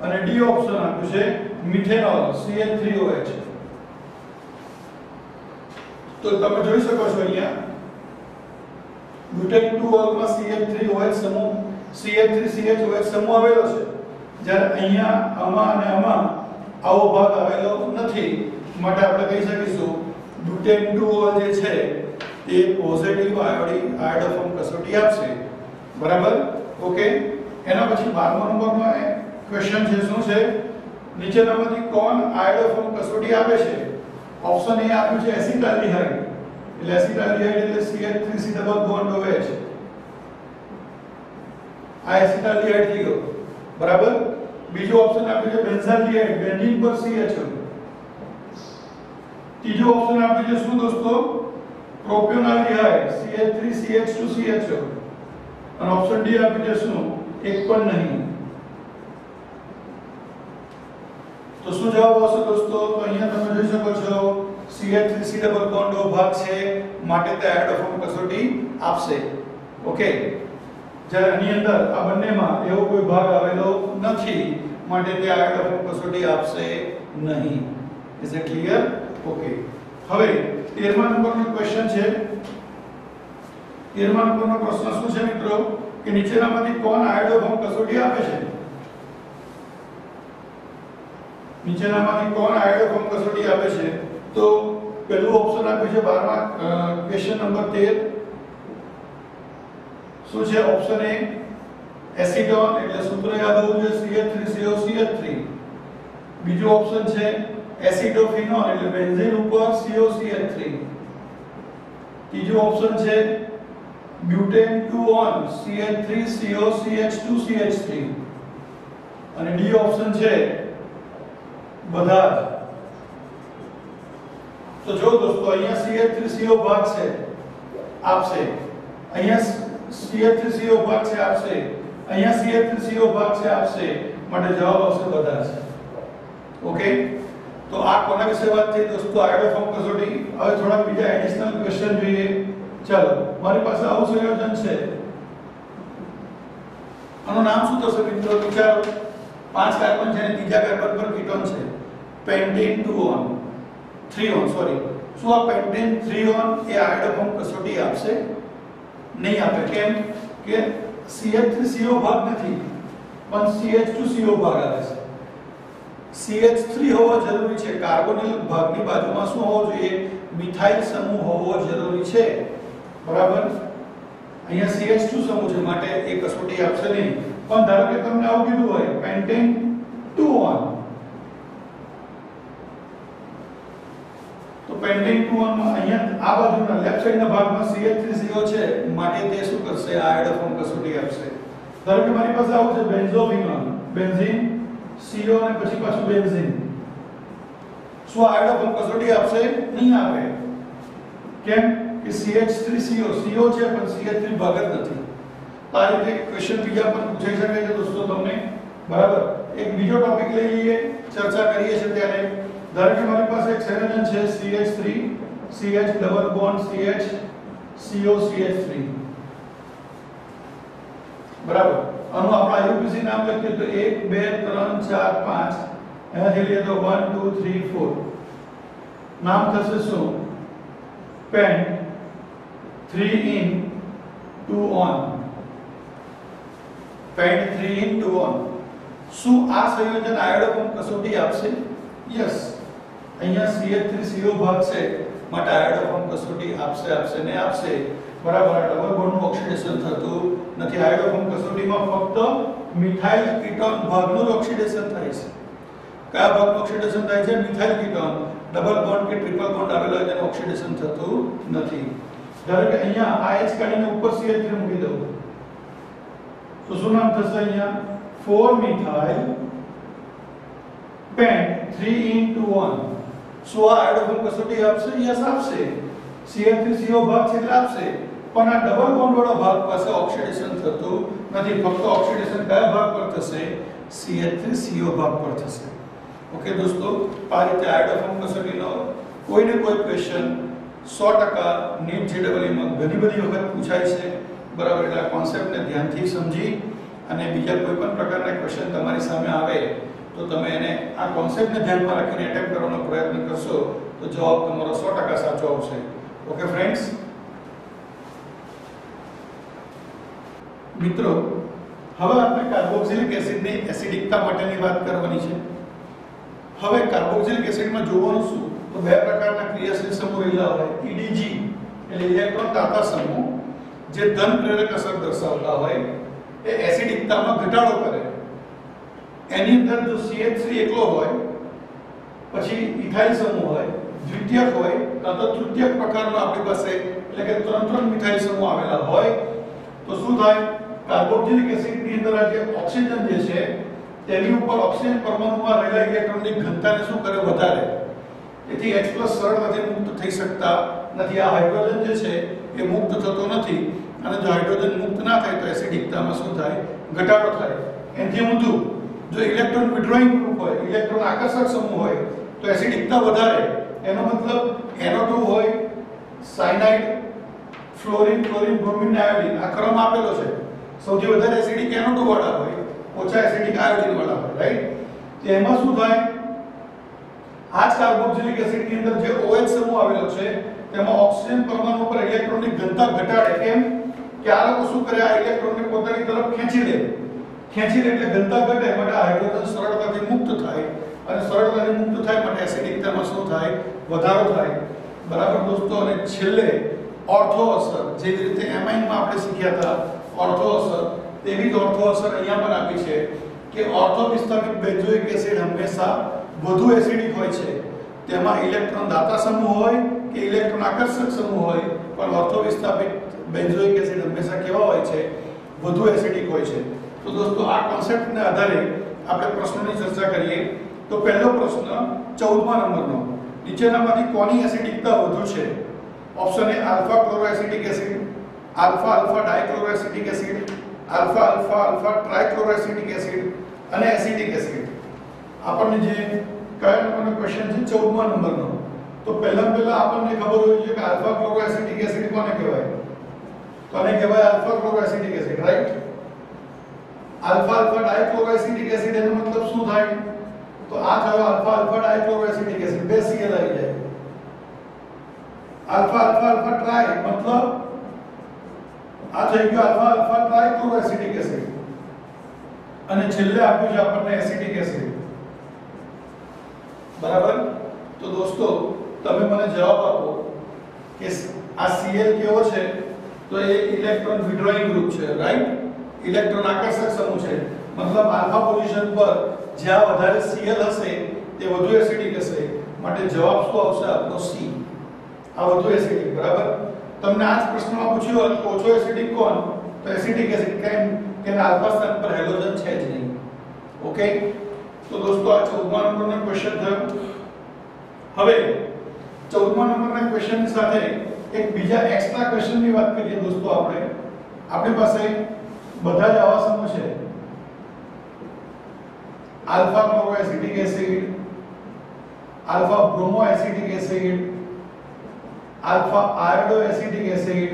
અને ડી ઓપ્શન આપ્યું છે મિથેનોલ CH3OH. તો તમે જોઈ શકો છો અહીંયા બ્યુટેન 2 ઓલમાં CH3OH સમૂહ CH3CHOH સમૂહ આવેલો છે, જ્યારે અહીંયા આમાં અને આમાં આવો ભાગ આવેલો નથી માટે આપણે કહી શકીશું બ્યુટેન 2 ઓલ જે છે તે પોઝિટિવ આયોડોફોર્મ કસોટી આપશે બરાબર. ઓકે. એના પછી 12મા નંબરનો ક્વેશ્ચન છે શું છે? નીચેનામાંથી કોણ આયોડોફોર્મ કસોટી આપે છે? ઓપ્શન એ આપ્યું છે એસિટાલ્ડીહાઇડ, એટલે એસિટાલ્ડીહાઇડ એટલે CH3C ડબલ બોન્ડ OH. આ એસિટાલ્ડીહાઇડ થઈ ગયો બરાબર. બીજો ઓપ્શન આપ્યું છે બેન્ઝાલ્ડીહાઇડ, બેન્ઝીન પર CHO. ત્રીજો ઓપ્શન આપ્યું છે શું દોસ્તો? પ્રોપિયોનાલ્ડીહાઇડ CH3CH2CHO. અને ઓપ્શન ડી આપ્યું છે શું? એક પણ નહીં. તો શું જવાબ આવશે દોસ્તો? તો અહીંયા તમે જોઈ શકો છો CH3C ડબલ બોન્ડ O ભાગ છે માટે તે આયોડોફોર્મ કસોટી આપશે. ઓકે. જ્યારે આની અંદર આ બંનેમાં એવો કોઈ ભાગ આવેલો નથી માટે તે આયોડોફોર્મ કસોટી આપશે નહીં. Is it clear? ઓકે. હવે 13મા નંબરનો ક્વેશ્ચન છે. 13મા નંબરનો પ્રશ્ન શું છે મિત્રો? કે નીચેનામાંથી કોણ આયોડોફોર્મ કસોટી આપે છે? નીચેનામાંથી કોણ આયોડોફોર્મ કસોટી આપે છે? તો પહેલું ઓપ્શન આપ્યું છે 12મા ક્વેશ્ચન નંબર 13. શું છે ઓપ્શન એ? એસિટોન એટલે સૂત્ર યાદ હોવું જોઈએ CH3COCH3. બીજું ઓપ્શન છે એસિડોફિનોલ એટલે બેન્ઝીન ઉપર COCH3. ત્રીજું ઓપ્શન છે બ્યુટેન 2 on CH3COCH2CH3. અને ડી ઓપ્શન છે બધા જ. તો જો દોસ્તો અહીંયા CH3CO ભાગ છે આપશે, અહીંયા CH3CO ભાગ છે આપશે, અહીંયા CH3CO ભાગ છે આપશે, માટે જવાબ આવશે બધા જ. ઓકે, તો આ કોના વિશે વાત થઈ દોસ્તો? આયોડોફોર્મ કસોટી. હવે થોડા બીજા એડિશનલ ક્વેશ્ચન જોઈએ. ચાલો, મારી પાસે આવું સંયોજન છે, આનું નામ શું થશે મિત્રો? વિચારો. 5 કાર્બન છે અને ત્રીજા કાર્બન પર કીટોન છે, પેન્ટેન 2 on 3 on સોરી. શું આ પેન્ટેન 3 on એ આયોડોફોર્મ કસોટી આપશે? નહીં આપે. કેમ કે CH3CO ભાગ નથી, પણ CH2CO ભાગ આવે છે. CH3 હોવો જરૂરી છે. કાર્બોનિલ ભાગની બાજુમાં શું હોવો જોઈએ? મિથાઇલ સમૂહ હોવો જરૂરી છે. બરાબર? અહીંયા CH2 સમૂહ છે, માટે એ કસોટી આપશે નહીં. પણ ધારો કે તમને આવું કીધું હોય પેન્ટેન 2 on, તો પેન્ટેન 2 on માં અહીંયા આ બાજુના લેફ્ટ સાઈડના ભાગમાં CH3CO છે, માટે તે શું કરશે? આયોડોફોર્મ કસોટી આપશે. ધારો કે મારી પાસે આવું છે બેન્ઝોફિનોલ, બેન્ઝીન CO અને પછી પાછું બેન્ઝીન. શું આયોડોફોર્મ કસોટી આપશે? નહીં આપે. કેમ કે CH3CO CO છે પણ CH3 ભાગ જ નથી. આ રીતે ક્વેશ્ચન બીજા પણ પૂછાઈ શકે છે દોસ્તો તમને. બરાબર? એક બીજો ટોપિક લઈ લઈએ, ચર્ચા કરીએ છીએ ત્યારે. ધારો કે મારી પાસે એક સંયોજન છે CH3 CH double bond CH CO CH3. બરાબર? આનું આપણે IUPAC નામ લખીએ તો 1 2 3 4 5, એનાથી લઈએ તો 1 2 3 4. નામ થશે શું? Pant 3 in 2 on. Pant 3 in 2 on. શું આ સંયોજન આયોડોફોર્મ કસોટી આપશે? યસ. અહીંયા CH3CO ભાગ છે, માટે આયોડોફોર્મ કસોટી આપશે ને આપશે. બરાબર? ડબલ બોન્ડનું ઓક્સિડેશન થતું નથી. આયોડોફોર્મ કસોટીમાં ફક્ત મિથાઇલ કીટોન ભાગનું ઓક્સિડેશન થાય છે. કયા ભાગનું ઓક્સિડેશન થાય છે? Methyl ketone. ડબલ બોન્ડ કે ટ્રિપલ બોન્ડ આવેલો હોય તેનું ઓક્સિડેશન થતું નથી. ધારો કે અહીંયા આ H કાઢીને ઉપર CH3 મૂકી દઉં, તો શું નામ થશે અહીંયા? 4 મિથાઇલ પેન્ટ 3 in 2 on. શું આ આયોડોફોર્મ કસોટી આપશે? યસ આપશે. CH3CO ભાગ છે એટલે આપશે, પણ આ ડબલ બોન્ડ વાળો ભાગ પાસે ઓક્સિડેશન થતું નથી. ફક્ત ઓક્સિડેશન કયા ભાગ પર થશે? CH3CO ભાગ પર થશે. ઓકે દોસ્તો, આ રીતે આયોડોફોર્મ કસોટીનો કોઈને કોઈ ક્વેશ્ચન 100% નીટ JEE માં ઘણી બધી વખત પૂછાય છે. બરાબર? એટલે આ કોન્સેપ્ટને ધ્યાનથી સમજી અને બીજા કોઈ પણ પ્રકારના ક્વેશ્ચન તમારી સામે આવે તો તમે એને આ કોન્સેપ્ટને ધ્યાનમાં રાખીને એટેમ્પ્ટ કરવાનો પ્રયત્ન કરશો તો જવાબ તમારો 100% સાચો આવશે. ઓકે ફ્રેન્ડ્સ, મિત્રો હવે આપણે કાર્બોક્સિલિક એસિડની એસિડિકતા માટેની વાત કરવાની છે. હવે કાર્બોક્સિલિક એસિડમાં જોવાનું શું? તો બે પ્રકારના ક્રિયાશીલ સમૂહ રહેલા હોય. EDG એટલે ઇલેક્ટ્રોન દાતા સમૂહ, જે ધન પ્રેરક અસર દર્શાવતા હોય, એ એસિડિકતામાં ઘટાડો કરે. એની અંદર જો CH3 એકલો હોય, પછી ઇથાઇલ સમૂહ હોય, દ્વિતીયક હોય, કાં તો તૃતીયક પ્રકારનો આપણી પાસે એટલે કે 3 મિથાઇલ સમૂહ આવેલા હોય, તો શું થાય? કાર્બોક્સિલિક એસિડની અંદર આ જે ઓક્સિજન જે છે તેની ઉપર ઓક્સિજન પરમાણુમાં રહેલા ઇલેક્ટ્રોનની ઘનતાને શું કરે? વધારે. તેથી H+ સરળતાથી મુક્ત થઈ શકતા નથી. આ હાઇડ્રોજન જે છે એ મુક્ત થતો નથી, અને જો હાઇડ્રોજન મુક્ત ના થાય તો એસિડિકતામાં શું થાય? ઘટાડો થાય. એનાથી ઊંધું, જો ઇલેક્ટ્રોન વિડ્રોઈંગ ગ્રુપ હોય, ઇલેક્ટ્રોન આકર્ષક સમૂહ હોય, તો એસિડિકતા વધારે. એનો મતલબ NO2 હોય, cyanide, fluorine, chlorine, bromine, iodine, આ ક્રમ આપેલો છે. સૌથી વધારે એસિડિક NO2 વાળા હોય, ઓછા એસિડિક આયોડિન વાળા હોય, રાઈટ? તો એમાં શું થાય? આ જ કાર્બોક્સિલિક એસિડની અંદર જે OH સમૂહ આવેલો છે તેમાં ઓક્સિજન પરમાણુ પર ઇલેક્ટ્રોનની ઘનતા ઘટાડે. કેમ કે આ લોકો શું કરે? આ ઇલેક્ટ્રોનને પોતાની તરફ ખેંચી લે એટલે ઘનતા ઘટે, માટે હાઇડ્રોજન સરળતાથી મુક્ત થાય અને સરળતાથી મુક્ત થાય માટે એસિડિકતામાં શું થાય? વધારો થાય. બરાબર દોસ્તો. અને છેલ્લે ઓર્થો અસર, જેવી રીતે એમાઇનમાં આપણે શીખ્યા હતા ઓર્થો અસર, તેવી જ ઓર્થો અસર અહીંયા પણ આપી છે કે ઓર્થો વિસ્થાપિત બેન્ઝોઇક એસિડ હંમેશા વધુ એસિડિક હોય છે. તેમાં ઇલેક્ટ્રોન દાતા સમૂહ હોય કે ઇલેક્ટ્રોન આકર્ષક સમૂહ હોય, પણ ઓર્થો વિસ્થાપિત બેન્ઝોઇક એસિડ હંમેશા કેવા હોય છે? વધુ એસિડિક હોય છે. તો દોસ્તો આ કોન્સેપ્ટને આધારે આપણે પ્રશ્નોની ચર્ચા કરીએ. તો પહેલો પ્રશ્ન 14મા નંબરનો, નીચેનામાંથી કોની એસિડિકતા વધુ છે? Option A alpha chloroacetic acid, alpha alpha dichloroacetic acid, alpha alpha alpha trichloroacetic acid અને એસિટિક એસિડ. આપણને જે કયા નંબરનો ક્વેશ્ચન છે? 14મા નંબરનો. તો પહેલા આપણને ખબર હોવી જોઈએ કે આલ્ફા ક્લોરોએસિટિક એસિડ કોને કહેવાય? તો આને કહેવાય alpha chloroacetic acid, right? Alpha alpha dichloroacetic acid એનો મતલબ શું થાય? તો આ થયો આલ્ફા આલ્ફા ડાઇક્લોરોએસિટિક એસિડ, બે Cl આવી જાય. આલ્ફા આલ્ફા આલ્ફા ટ્રાઈ મતલબ આ થઈ ગયો આલ્ફા આલ્ફા ટ્રાઇક્લોરોએસિટિક એસિડ. અને છેલ્લે આપ્યું છે આપણને એસિટિક એસિડ. બરાબર. તો દોસ્તો તમે મને જવાબ આપો કે આ Cl કેવો છે? તો એ ઇલેક્ટ્રોન વિડ્રોઈંગ ગ્રુપ છે, રાઈટ? ઇલેક્ટ્રોન આકર્ષક સમૂહ છે. મતલબ આલ્ફા પોઝિશન પર જ્યાં વધારે Cl હશે તે વધુ એસિડિક હશે. માટે જવાબ શું આવશે આપનો? C. આ વધુ એસિડિક. બરાબર. તમને આ જ પ્રશ્નમાં પૂછ્યું ઓછો એસિડિક કોણ? તો એસિટિક એસિડ. કેમ કે આલ્ફા સ્થાન પર હેલોજન છે જ નહીં. ઓકે. તો દોસ્તો આ 14મા નંબરનો ક્વેશ્ચન થયો. હવે 14મા નંબરના ક્વેશ્ચનની સાથે એક બીજા એક્સ્ટ્રા ક્વેશ્ચનની વાત કરીએ દોસ્તો. આપણી પાસે બધા જ આવા સમૂહ છે. Alpha chloroacetic acid, alpha bromo acetic acid, alpha iodo acetic acid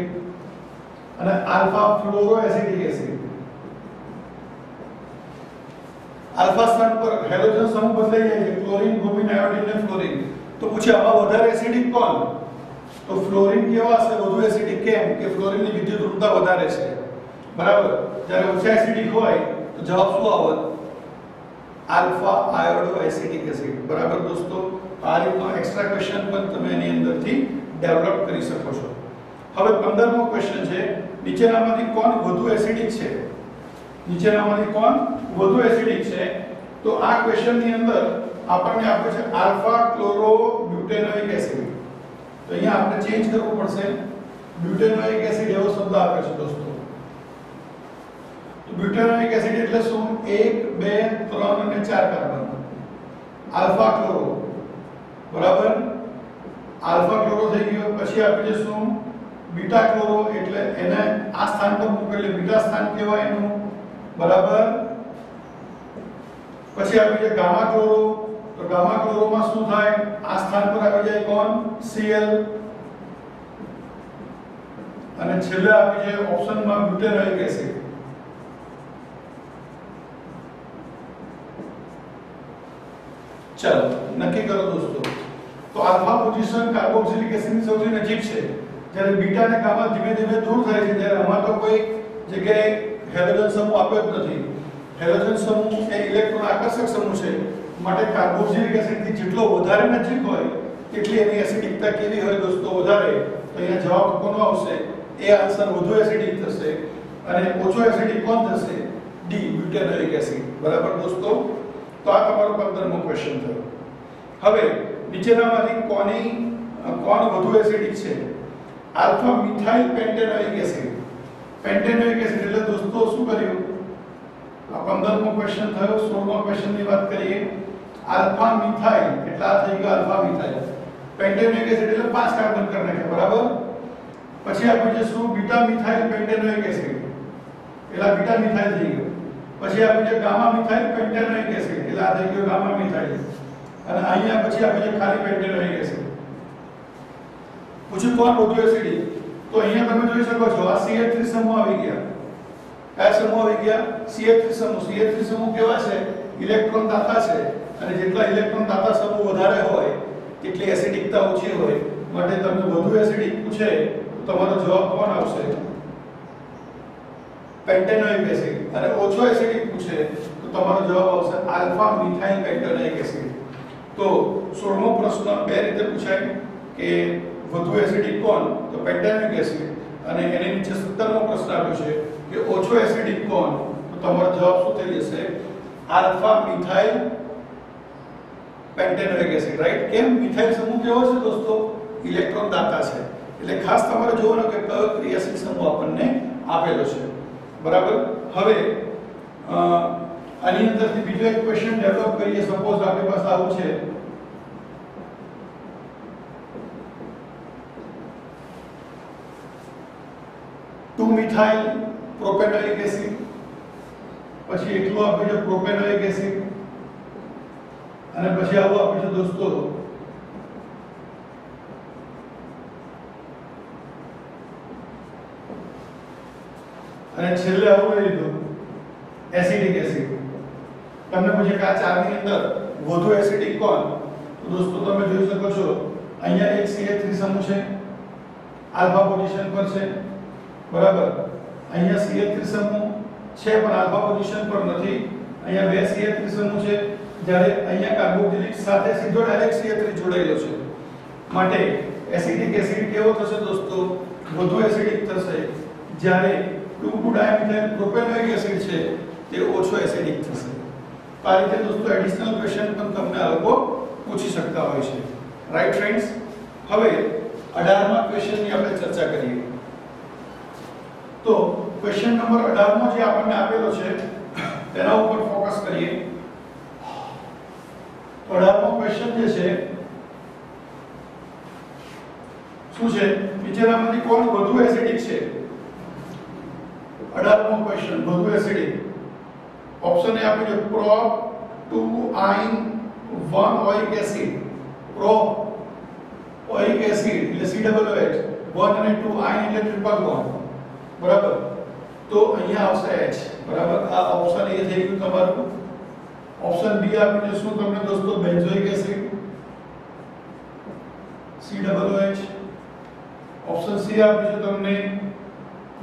અને alpha fluoro acetic acid. Alpha સ્થાન પર હેલોજન સમૂહ બદલાઈ જાય છે, ક્લોરીન, બ્રોમિન, આયોડીન અને ફ્લોરીન. તો પૂછે આમાં વધારે એસિડિક કોણ? તો ફ્લોરીન કેવા હશે? વધુ એસિડિક. કેમ કે ફ્લોરીનની વિદ્યુત ઋણતા વધારે છે. બરાબર. જ્યારે ઓછા એસિડિક હોય તો જવાબ શું આવત? Alpha iodo acetic acid. બરાબર દોસ્તો. આ રીતનો એક્સ્ટ્રા ક્વેશ્ચન પણ તમે એની અંદરથી ડેવલપ કરી શકો છો. હવે 15મો ક્વેશ્ચન છે, નીચેનામાંથી કોણ વધુ એસિડિક છે? નીચેનામાંથી કોણ વધુ એસિડિક છે? તો આ ક્વેશ્ચનની અંદર આપણને આપે છે આલ્ફા ક્લોરો બ્યુટેનોઇક એસિડ. તો અહીંયા આપણે ચેન્જ કરવું પડશે. બ્યુટેનોઇક એસિડ એવો શબ્દ આપે છે દોસ્તો. તો બ્યુટેનોઇક એસિડ એટલે શું? 1 2 3 અને 4 કાર્બન. Alpha chloro. બરાબર. આલ્ફા ક્લોરો થઈ ગયો. પછી આપણે શું? Beta chloro. એટલે એને આ સ્થાન પર મૂકો એટલે બીટા સ્થાન કહેવાય એનું. બરાબર. પછી આપણે જે ગામા ક્લોરો. તો ગામા ક્લોરોમાં શું થાય? આ સ્થાન પર આવી જાય કોણ? Cl. અને છેલ્લે આવી જાય ઓપ્શનમાં બ્યુટેનોઇક એસિડ. ચલો નક્કી કરો દોસ્તો. તો આલ્ફા પોઝિશન કાર્બોક્સિલિક એસિડની સૌથી નજીક છે, જ્યારે બીટા અને ગામા ધીમે ધીમે દૂર થાય છે. જ્યારે આમાં તો કોઈ જગ્યાએ હેલોજન સમૂહ આપ્યો જ નથી. હેલોજન સમૂહ એ ઇલેક્ટ્રોન આકર્ષક સમૂહ છે. માટે કાર્બોક્સિલિક એસિડથી જેટલો વધારે નજીક હોય તેટલી એની એસિડિકતા કેવી હોય દોસ્તો? વધારે. તો અહીંયા જવાબ કોનો આવશે? એ આન્સર વધુ એસિડિક થશે. અને ઓછો એસિડિક કોણ થશે? D બ્યુટેનોઇક acid. બરાબર દોસ્તો. તો આ તમારો 15મો ક્વેશ્ચન થયો. હવે નીચેનામાંથી કોણ વધુ એસિડિક છે? Alpha methyl pentanoic acid. Pentanoic acid એટલે દોસ્તો શું કર્યું? આ 15મો ક્વેશ્ચન થયો. 16મા ક્વેશ્ચનની વાત કરીએ. આલ્ફા મિથાઇલ એટલે આ થઈ ગયો આલ્ફા મિથાઇલ. પેન્ટેનોઇક એસિડ એટલે 5 કાર્બન કરી નાખે. બરાબર. પછી આપણે જે શું? બીટા મિથાઇલ પેન્ટેનોઇક એસિડ એટલે બીટા મિથાઇલ થઈ ગયો. પછી આપણે જે ગામા મિથાઇલ પેન્ટેનોઇક એસિડ એટલે આ થઈ ગયો ગામા મિથાઇલ. અને અહીંયા પછી આપણે જે ખાલી પેન્ટેનોઇક એસિડ. પૂછ્યું કોણ વધુ એસિડિક? તો અહીંયા તમે જોઈ શકો છો આ CH3 સમૂહ આવી ગયા. કયા સમૂહ આવી ગયા? CH3 સમૂહ. CH3 સમૂહ કેવા છે? ઇલેક્ટ્રોન દાતા છે. અને જેટલા ઇલેક્ટ્રોન દાતા સમૂહ વધારે હોય તેટલી એસિડિકતા ઓછી હોય. માટે તમને વધુ એસિડિક પૂછે તો તમારો જવાબ કોણ આવશે? પેન્ટેનોઇક એસિડ. અને ઓછો એસિડિક પૂછે તો તમારો જવાબ આવશે આલ્ફા મિથાઇલ પેન્ટેનોઇક એસિડ. તો 16મો પ્રશ્ન બે રીતે પૂછાય કે વધુ એસિડિક કોણ, તો પેન્ટેનોઇક એસિડ, અને એની નીચે 17મો પ્રશ્ન આપ્યો છે કે ઓછો એસિડિક કોણ, તો તમારો જવાબ શું થઈ જશે? Alpha methyl pentanoic acid, right? કેમ? મિથાઇલ સમૂહ કેવો છે દોસ્તો? ઇલેક્ટ્રોન દાતા છે, એટલે ખાસ તમારે જોવાનું કે કયો ક્રિયાશીલ સમૂહ આપણને આપેલો છે, બરાબર? હવે આની અંદરથી બીજો એક ક્વેશ્ચન ડેવલપ કરીએ. સપોઝ આપણી પાસે આવું છે, ટુ મિથાઇલ પ્રોપેનોઇક એસિડ, પછી એકલું આપ્યું છે પ્રોપેનોઇક એસિડ, અને પછી આવું આપ્યું છે દોસ્તો અને છેલ્લે આવું લીધું એસિડિક એસિડ. તમને પૂછે કે આ ચારની અંદર વધુ એસિડિક કોણ, તો દોસ્તો તમે જોઈ શકો છો અહીંયા એક CH3 સમૂહ છે, આલ્ફા પોઝિશન પર છે, બરાબર? અહીંયા CH3 સમૂહ છે પણ આલ્ફા પોઝિશન પર નથી. અહીંયા બે CH3 સમૂહ છે, જ્યારે અહીંયા કાર્બોક્સિલિક સાથે સીધો ડાયરેક્ટ CH3 જોડાયેલો છે. માટે એસિડિક એસિડ કેવો થશે દોસ્તો? વધુ એસિડિક થશે. જ્યારે 2,2-dimethyl પ્રોપેનોઇક એસિડ છે તે ઓછો એસિડિક થશે. તો આ રીતે દોસ્તો એડિશનલ ક્વેશ્ચન પણ તમને આ લોકો પૂછી શકતા હોય છે, રાઈટ ફ્રેન્ડ્સ? હવે 18મા ક્વેશ્ચનની આપણે ચર્ચા કરીએ. તો ક્વેશ્ચન નંબર 18મો જે આપણને આપેલો છે તેના ઉપર ફોકસ કરીએ. 18મો ક્વેશ્ચન જે છે શું છે? નીચેનામાંથી કોણ વધુ એસિડિક છે? 18મો ક્વેશ્ચન વધુ એસિડિક. ઓપ્શન એ આપ્યું છે prop 2-ine 1-oic acid. Prop oic acid એટલે COOH, 1 અને 2 આયન એટલે ટ્રિપલ બોન્ડ, બરાબર? તો અહીંયા આવશે H, બરાબર? આ ઓપ્શન એ થઈ ગયું તમારું. ઓપ્શન બી આપ્યું છે શું તમને દોસ્તો? Benzoic acid, COOH. Option C આપ્યું છે તમને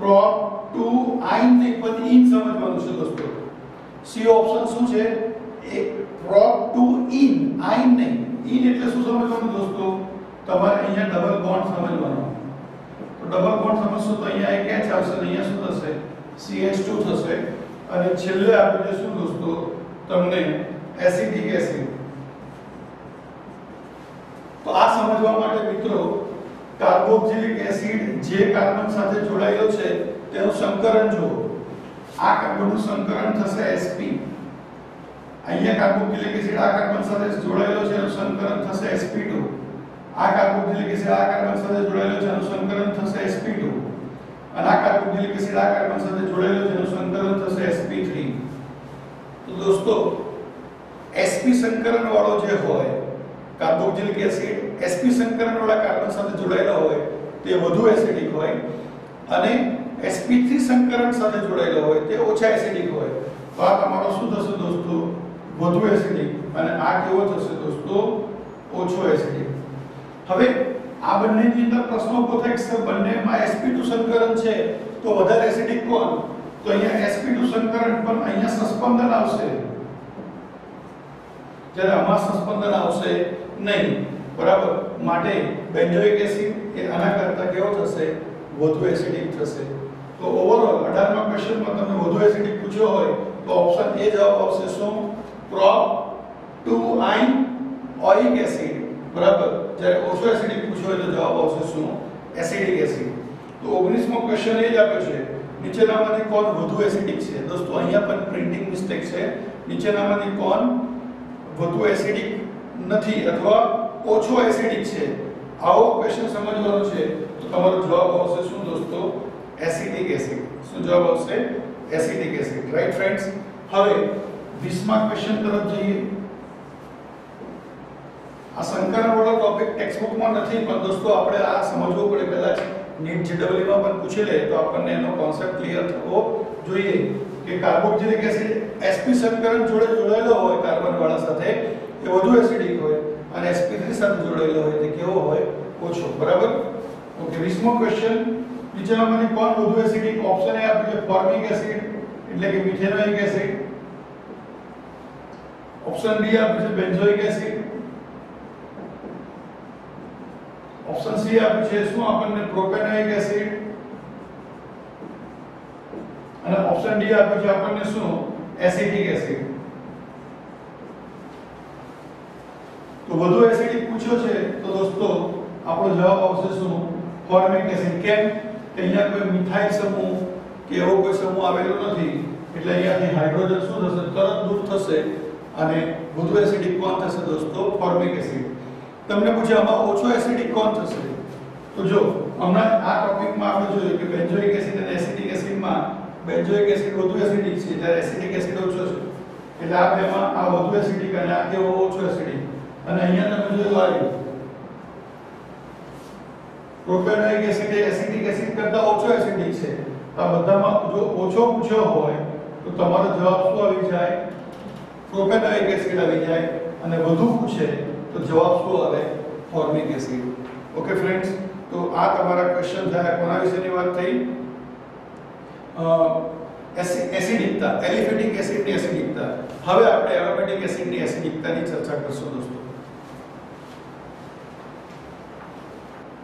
પ્રોપ 2 આયન ને પણ ઈન સમજવાનું છે દોસ્તો. સી ઓપ્શન શું છે? એક પ્રોપ 2 ઈન, આયન નહીં. ઈન એટલે શું સમજવાનું દોસ્તો? તમારે અહીંયા ડબલ બોન્ડ સમજવાનો. તો ડબલ બોન્ડ સમજશો તો અહીંયા એક H આવશે, અહીંયા શું થશે? CH2 થશે. અને છેલ્લે આપ્યું છે શું દોસ્તો? તમને એસિડિક એસિડ. તો આ સમજવા માટે મિત્રો કાર્બોક્સિલિક એસિડ જે કાર્બન સાથે જોડાયેલો છે તેનું સંકરણ જુઓ. આ કાર્બનનું સંકરણ થશે sp. અહીંયા કાર્બોક્સિલિક એસિડ આ કાર્બન સાથે જોડાયેલો છે, એનું સંકરણ થશે sp2. આ કાર્બોક્સિલિક એસિડ આ કાર્બન સાથે જોડાયેલો છે, એનું સંકરણ થશે sp2. અને આ કાર્બોક્સિલિક એસિડ આ કાર્બન સાથે જોડાયેલો છે, એનું સંકરણ થશે sp3. તો દોસ્તો sp સંકરણ વાળો જે હોય કાર્બોક્સિલિક એસિડ, sp સંકરણ વાળા કાર્બન સાથે જોડાયેલો હોય તે વધુ એસિડિક હોય, અને sp3 સંકરણ સાથે જોડાયેલો હોય તે ઓછા એસિડિક હોય. તો આ તમારો શું થશે દોસ્તો? વધુ એસિડિક. અને આ કેવો થશે દોસ્તો? ઓછો એસિડિક. હવે આ બંનેની અંદર પ્રશ્નો ઉભો થાય કે બંનેમાં sp2 સંકરણ છે તો વધારે એસિડિક કોણ? તો અહીંયા sp2 સંકરણ પણ અહીંયા સસ્પેન્શન આવશે, જ્યારે આમાં સસ્પેન્શન આવશે નહીં, બરાબર? માટે બેન્ઝોઇક એસિડ એ આના કરતા કેવો થશે? વધુ એસિડિક થશે. તો ઓવરઓલ 18મા ક્વેશ્ચનમાં તમને વધુ એસિડિક પૂછ્યો હોય તો ઓપ્શન એ જવાબ આવશે શું? પ્રોપ 2-ine ઓઇક એસિડ, બરાબર? જ્યારે ઓછો એસિડિક પૂછ્યો હોય તો જવાબ આવશે શું? Acidic acid. તો 19મો ક્વેશ્ચન એ જ આપ્યો છે નીચેનામાંથી કોણ વધુ એસિડિક છે? દોસ્તો અહીંયા પણ પ્રિન્ટિંગ મિસ્ટેક છે. નીચેનામાંથી કોણ વધુ એસિડિક નથી અથવા ઓછો એસિડિક છે? આવો ક્વેશ્ચન સમજવાનો છે તો તમારો જવાબ આવશે શું દોસ્તો? Acidic acid. શું જવાબ આવશે? Acidic acid, right friends? હવે 20મા ક્વેશ્ચન તરફ જઈએ. આ સંકરણ વાળો ટોપિક ટેક્સ્ટબુકમાં નથી, પણ દોસ્તો આપણે આ સમજવું પડે પહેલા જ. નીટ JEE માં પણ પૂછી લે તો આપણને એનો કોન્સેપ્ટ ક્લિયર થવો જોઈએ કે કાર્બોક્સિલિક એસિડ sp સંકરણ જોડે જોડાયેલો હોય કાર્બન વાળા સાથે એ વધુ એસિડિક હોય, અને sp3 સાથે જોડાયેલો હોય તે કેવો હોય? ઓછો, બરાબર? ઓકે. 20મો ક્વેશ્ચન નીચેનામાંથી કોણ વધુ એસિડિક? ઓપ્શન એ આપ્યું છે ફોર્મિક એસિડ એટલે કે મિથેનોઇક એસિડ. ઓપ્શન બી આપ્યું છે બેન્ઝોઇક એસિડ. ઓપ્શન સી આપ્યું છે શું આપણને પ્રોપેનોઇક એસિડ, અને ઓપ્શન ડી આપ્યું છે આપણને શું એસિટિક એસિડ. તો વધુ એસિડિક પૂછ્યો છે તો દોસ્તો આપણો જવાબ આવશે શું ફોર્મિક એસિડ. કેમ કે અહીંયા કોઈ મિથાઇલ સમૂહ કે એવો કોઈ સમૂહ આવેલો નથી એટલે અહીંયાથી હાઇડ્રોજન શું થશે તરત દૂર થશે અને વધુ એસિડિક કોણ થશે દોસ્તો ફોર્મિક એસિડ. તમને પૂછે આમાં ઓછો એસિડિક કોણ થશે તો જો હમણાં આ ટોપિકમાં આપણે જોયું કે બેન્ઝોઇક એસિડ અને એસિટિક એસિડમાં બેન્ઝોઇક એસિડ વધુ એસિડિક છે જ્યારે એસિટિક એસિડ ઓછો છે એટલે આ બેમાં આ વધુ એસિડિક અને આ કેવો ઓછો એસિડિક. અને અહીંયા તમે જોયું આવ્યું પ્રોપેનોઇક એસિડ એસિટિક એસિડ કરતા ઓછો એસિડિક છે. આ બધામાં જો ઓછો પૂછ્યો હોય તો તમારો જવાબ શું આવી જાય પ્રોપેનોઇક એસિડ આવી જાય અને વધુ પૂછે તો જવાબ શું આવે ફોર્મિક એસિડ. ઓકે ફ્રેન્ડ્સ, તો આ તમારા ક્વેશ્ચન થયા. કોના વિશેની વાત થઈ એસિડિકતા એલિફેટિક એસિડની એસિડિકતા. હવે આપણે એરોમેટિક એસિડની એસિડિકતાની ચર્ચા કરશું દોસ્તો.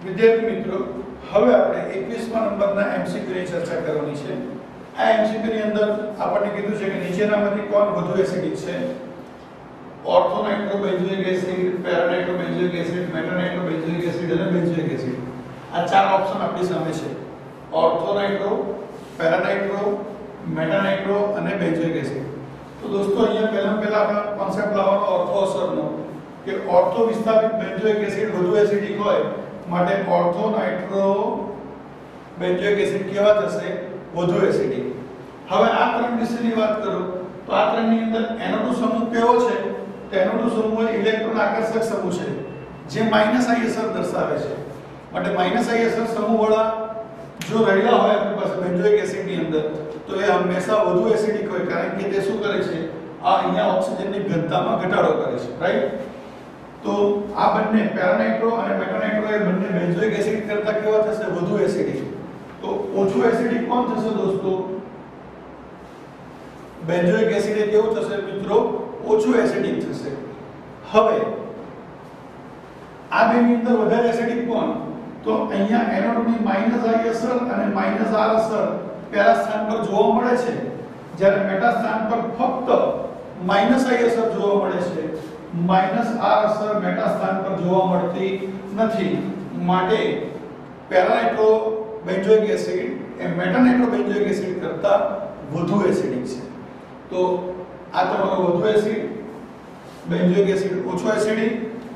વિદ્યાર્થી મિત્રો હવે આપણે 21મા નંબરના એમસીક્યુ ની ચર્ચા કરવાની છે. આ એમસીક્યુ ની અંદર આપણને કીધું છે કે નીચેનામાંથી કોણ વધુ એસિડિક છે? ઓર્થોનાઇટ્રોબેન્ઝોઇક એસિડ, પેરાનાઇટ્રોબેન્ઝોઇક એસિડ, મેટાનાઇટ્રોબેન્ઝોઇક એસિડ અને બેન્ઝોઇક એસિડ. આ ચાર ઓપ્શન આપણી સામે છે. ઓર્થોનાઇટ્રો, પેરાનાઇટ્રો, મેટાનાઇટ્રો અને બેન્ઝોઇક એસિડ. તો દોસ્તો અહીંયા પહેલા આપણે કોન્સેપ્ટ લાવવાનો ઓર્થો અસરનો કે ઓર્થો વિસ્થાપિત બેન્ઝોઇક એસિડ વધુ એસિડિક હોય માટે ઓર્થોનાઇટ્રો બેન્ઝોઇક એસિડ કેવા થશે વધુ એસિડિક. હવે આ ત્રણ વિશેની વાત કરું તો આ ત્રણની અંદર NO2 સમૂહ કેવો છે? તો NO2 સમૂહ ઇલેક્ટ્રોન આકર્ષક સમૂહ છે જે -I અસર દર્શાવે છે. માટે -I અસર સમૂહ વાળા જો રહેલા હોય આપણી પાસે બેન્ઝોઇક એસિડની અંદર તો એ હંમેશા વધુ એસિડિક હોય કારણ કે તે શું કરે છે આ અહીંયા ઓક્સિજનની ઘનતામાં ઘટાડો કરે છે. રાઈટ? તો આ બંને પેરાનાઇટ્રો અને મેટાનાઇટ્રો એ બંને બેન્ઝોઇક એસિડ કરતા કેવા થશે વધુ એસિડિક. તો ઓછું એસિડિક કોણ થશે દોસ્તો? બેન્ઝોઇક એસિડ એ કેવું થશે મિત્રો ઓછું એસિડિક થશે. હવે આ બેની અંદર વધારે એસિડિક કોણ? તો અહીંયા NO2 ની -I અસર અને -R અસર પેરા સ્થાન પર જોવા મળે છે જ્યારે મેટા સ્થાન પર ફક્ત -I અસર જોવા મળે છે. -R અસર મેટા સ્થાન પર જોવા મળતી નથી. માટે પેરાનાઇટ્રો બેન્ઝોઇક એસિડ એ મેટાનાઇટ્રો બેન્ઝોઇક એસિડ કરતા વધુ એસિડિક છે. તો આ તમારો વધુ એસિડ, બેન્ઝોઇક એસિડ ઓછો એસિડિક.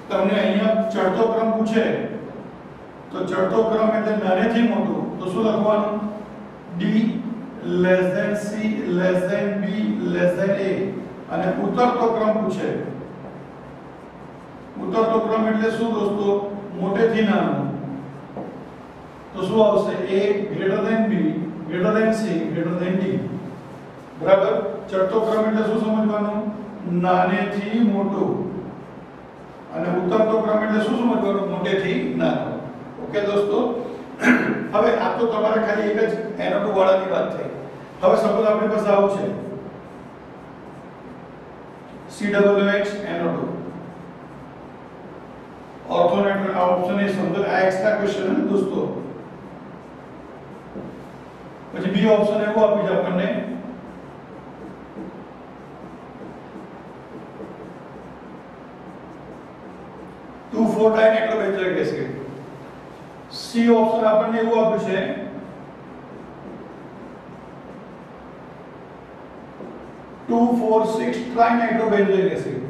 તમને અહીંયા ચડતો ક્રમ પૂછે તો ચડતો ક્રમ એટલે નાનેથી મોટું તો શું લખવાનું? D C B A. અને ઉતરતો ક્રમ પૂછે ઉતરતો ક્રમ એટલે શું દોસ્તો મોટેથી નાનું તો શું આવશે? A B C D. બરાબર? ચડતો ક્રમ એટલે શું સમજવાનું? નાનેથી મોટું. અને ઉતરતો ક્રમ એટલે શું સમજવાનું? મોટેથી નાનું. ઓકે દોસ્તો, હવે આ તો તમારે ખાલી એક જ NO2 વાળાની વાત થઈ. હવે સપોઝ આપણી પાસે આવું છે COOH NO2 ઓર્થોનાઇટ્રો. આ ઓપ્શન એ સમજો આ એક્સ્ટ્રા ક્વેશ્ચન છે દોસ્તો. પછી બી ઓપ્શન એવો આપી છે આપણને 2,4-Dinitrobenzoic acid. સી ઓપ્શન આપણને એવું આપ્યું છે 2,4,6-Trinitrobenzoic acid.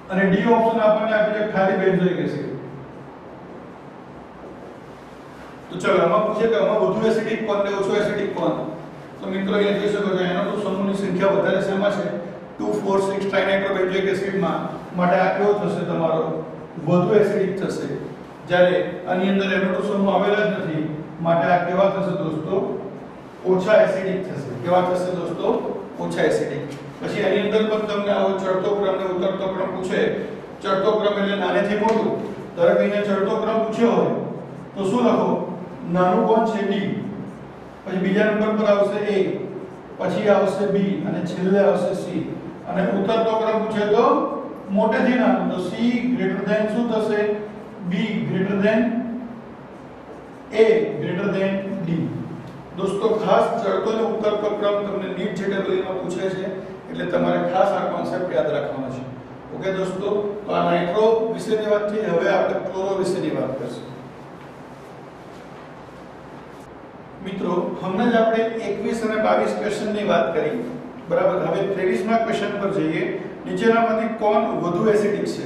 અને ડી ઓપ્શન આપણને આપ્યું છે ખાલી બેન્ઝોઇક એસિડ. તો ચલો આમાં પૂછે કે આમાં વધુ એસિડિક કોણ ને ઓછો એસિડિક કોણ? તો મિત્રો અહીંયા જોઈ શકો છો NO2 સમૂહની સંખ્યા વધારે શેમાં છે? 2,4,6-Trinitrobenzoic એસિડમાં. માટે આ કેવો થશે તમારો વધુ એસિડિક થશે. જ્યારે આની અંદર NO2 સમૂહ આવેલા જ નથી માટે આ કેવા થશે દોસ્તો ઓછા એસિડિક થશે. કેવા થશે દોસ્તો ઓછા એસિડિક. પછી આની અંદર પણ તમને આવો ચડતો ક્રમ ને ઉતરતો ક્રમ પૂછે. ચડતો ક્રમ એટલે નાનેથી મોટું. ધારો કે અહીંયા ચડતો ક્રમ પૂછ્યો હોય તો શું લખો? નાનું કોણ છે? D. પછી બીજા નંબર પર આવશે A, પછી આવશે B અને છેલ્લે આવશે C. અને ઉતરતો ક્રમ પૂછે તો મોટેથી નાનું તો C ગ્રેટર ધેન શું થશે? B greater than A greater than D। दोस्तों खास चढ़તો અને ઉતરતો ક્રમ તમને નીટ જેડબલ્યુ માં પૂછે છે એટલે તમારે ખાસ આ કોન્સેપ્ટ યાદ રાખવાનો છે। ઓકે દોસ્તો, તો આ નાઇટ્રો વિશેની વાત થઈ, હવે આપણે ક્લોરો વિશેની વાત કરીશું। મિત્રો હમણાં જ આપણે 21 અને 22 ક્વેશ્ચનની વાત કરી, બરાબર। હવે 23માં ક્વેશ્ચન પર જઈએ। નીચેનામાંથી કોણ વધુ એસિડિક છે?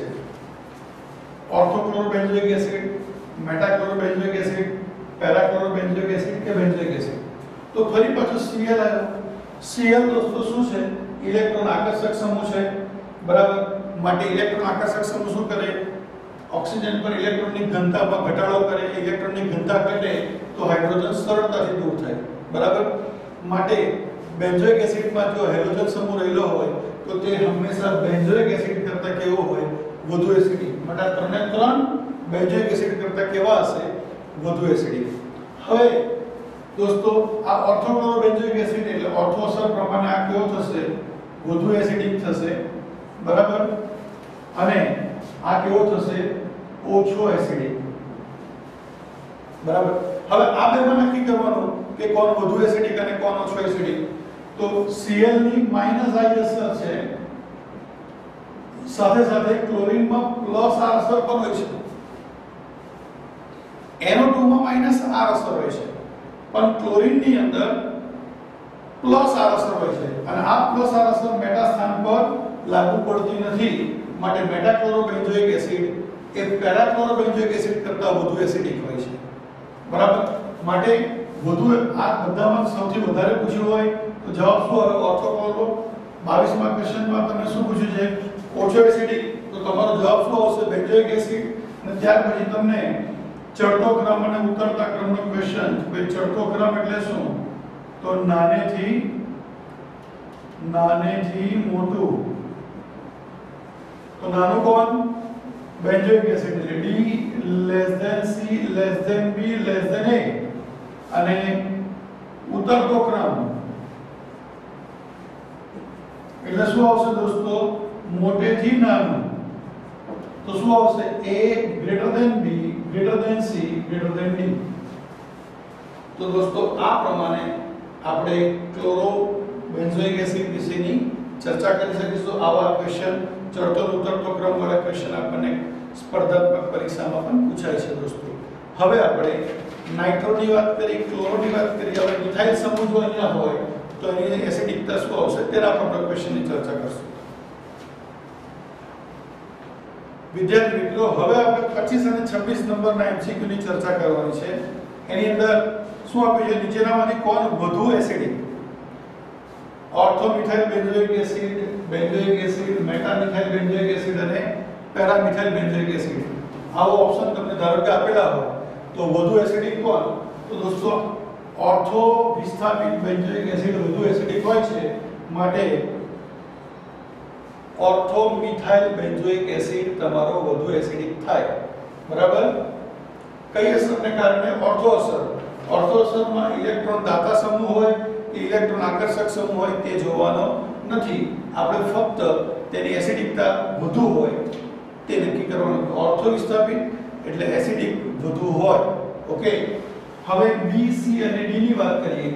ઓર્થોક્લોરોબેન્ઝોઇક એસિડ, મેટાક્લોરોબેન્ઝોઇક એસિડ, પેરાક્લોરોબેન્ઝોઇક એસિડ કે બેન્ઝોઇક એસિડ? તો ફરી પાછું Cl આવ્યો। Cl દોસ્તો શું છે? ઇલેક્ટ્રોન આકર્ષક સમૂહ છે, બરાબર। માટે ઇલેક્ટ્રોન આકર્ષક સમૂહ શું કરે? ઓક્સિજન પર ઇલેક્ટ્રોનની ઘનતામાં ઘટાડો કરે। ઇલેક્ટ્રોનની ઘનતા ઘટે તો હાઇડ્રોજન સરળતાથી દૂર થાય, બરાબર। માટે બેન્ઝોઇક એસિડમાં જો હેલોજન સમૂહ રહેલો હોય તો તે હંમેશા બેન્ઝોઇક એસિડ કરતા કેવો હોય? વધુ એસિડિક। માટે ત્રણે ત્રણ બેન્ઝોઇક એસિડ કરતા કેવા હશે? વધુ એસિડિક। હવે દોસ્તો આ ઓર્થોક્લોરોબેન્ઝોઇક એસિડ એટલે ઓર્થો અસર પ્રમાણે આ કેવો થશે? વધુ એસિડિક થશે, બરાબર। અને આ કેવો થશે? ઓછો એસિડિક, બરાબર। હવે આ બેમાં નક્કી કરવાનું કે કોણ વધુ એસિડિક અને કોણ ઓછો એસિડિક। તો Cl ની માઈનસ I અસર છે, સાથે સાથે ક્લોરીનમાં પ્લસ R અસર પણ હોય છે, NO2 માં માઈનસ R અસર હોય છે, પણ ક્લોરીનની અંદર પ્લસ R અસર હોય છે અને આ પ્લસ R અસર મેટા સ્થાન પર લાગુ પડતી નથી। માટે મેટાક્લોરોબેન્ઝોઇક એસિડ એ પેરાક્લોરોબેન્ઝોઇક એસિડ કરતા વધુ એસિડિક હોય છે, બરાબર। માટે વધુ આ બધામાં સૌથી વધારે પૂછ્યું હોય તો જવાબ શું આવે? ઓર્થોક્લોરો। 22માં ક્વેશ્ચનમાં તમને શું પૂછ્યું છે? ઓછો એસિડિક, તો તમારો જવાબ શું આવશે? Benzoic acid. અને ત્યાર પછી તમને ચડતો ક્રમ અને ઉતરતા ક્રમનો ક્વેશ્ચન। કે ચડતો ક્રમ એટલે શું? તો નાનેથી મોટું। તો નાનું કોણ? બેન્ઝોઇક એસિડ એટલે D C B A। અને ઉતરતો ક્રમ એટલે શું આવશે દોસ્તો? મોટેથી નાનું। તો શું આવશે? A greater than B greater than C greater than D। તો દોસ્તો આ પ્રમાણે આપણે ક્લોરો બેન્ઝોઇક એસિડ વિશેની ચર્ચા કરી શકીશું। આવા ક્વેશ્ચન ચડતો ઉતરતો ક્રમ વાળા ક્વેશ્ચન આપણને સ્પર્ધાત્મક પરીક્ષામાં પણ પૂછાય છે દોસ્તો। હવે આપણે નાઇટ્રોની વાત કરી, ક્લોરોની વાત કરી। હવે મિથાઇલ સમૂહ જો અહીંયા હોય તો એની એસિડિકતા શું આવશે તેના પર આપણે ક્વેશ્ચનની ચર્ચા કરશું। વિદ્યાર્થી મિત્રો, હવે આપણે 25 અને 26 નંબરના MCQ ની ચર્ચા કરવાની છે। એની અંદર શું આપ્યું છે? નીચેનામાંથી કોણ વધુ acidic? Orthomethyl benzoic acid, benzoic acid, metamethyl benzoic acid અને પેરામિથાઇલ બેન્ઝોઇક એસિડ। આવો ઓપ્શન તમને ધારો કે આપેલા હોય તો વધુ એસિડિક કોણ? તો દોસ્તો ઓર્થો વિસ્થાપિત બેન્ઝોઇક એસિડ વધુ એસિડિક હોય છે, માટે ઓર્થોમિથાઇલ બેન્ઝોઇક એસિડ તમારો વધુ એસિડિક થાય, બરાબર। કઈ અસરને કારણે? ઓર્થો અસર। ઓર્થો અસરમાં ઇલેક્ટ્રોન દાતા સમૂહ હોય કે ઇલેક્ટ્રોન આકર્ષક સમૂહ હોય તે જોવાનો નથી, આપણે ફક્ત તેની એસિડિકતા વધુ હોય તે નક્કી કરવાનું। ઓર્થો વિસ્થાપિત એટલે એસિડિક વધુ હોય, ઓકે। હવે B C અને D ની વાત કરીએ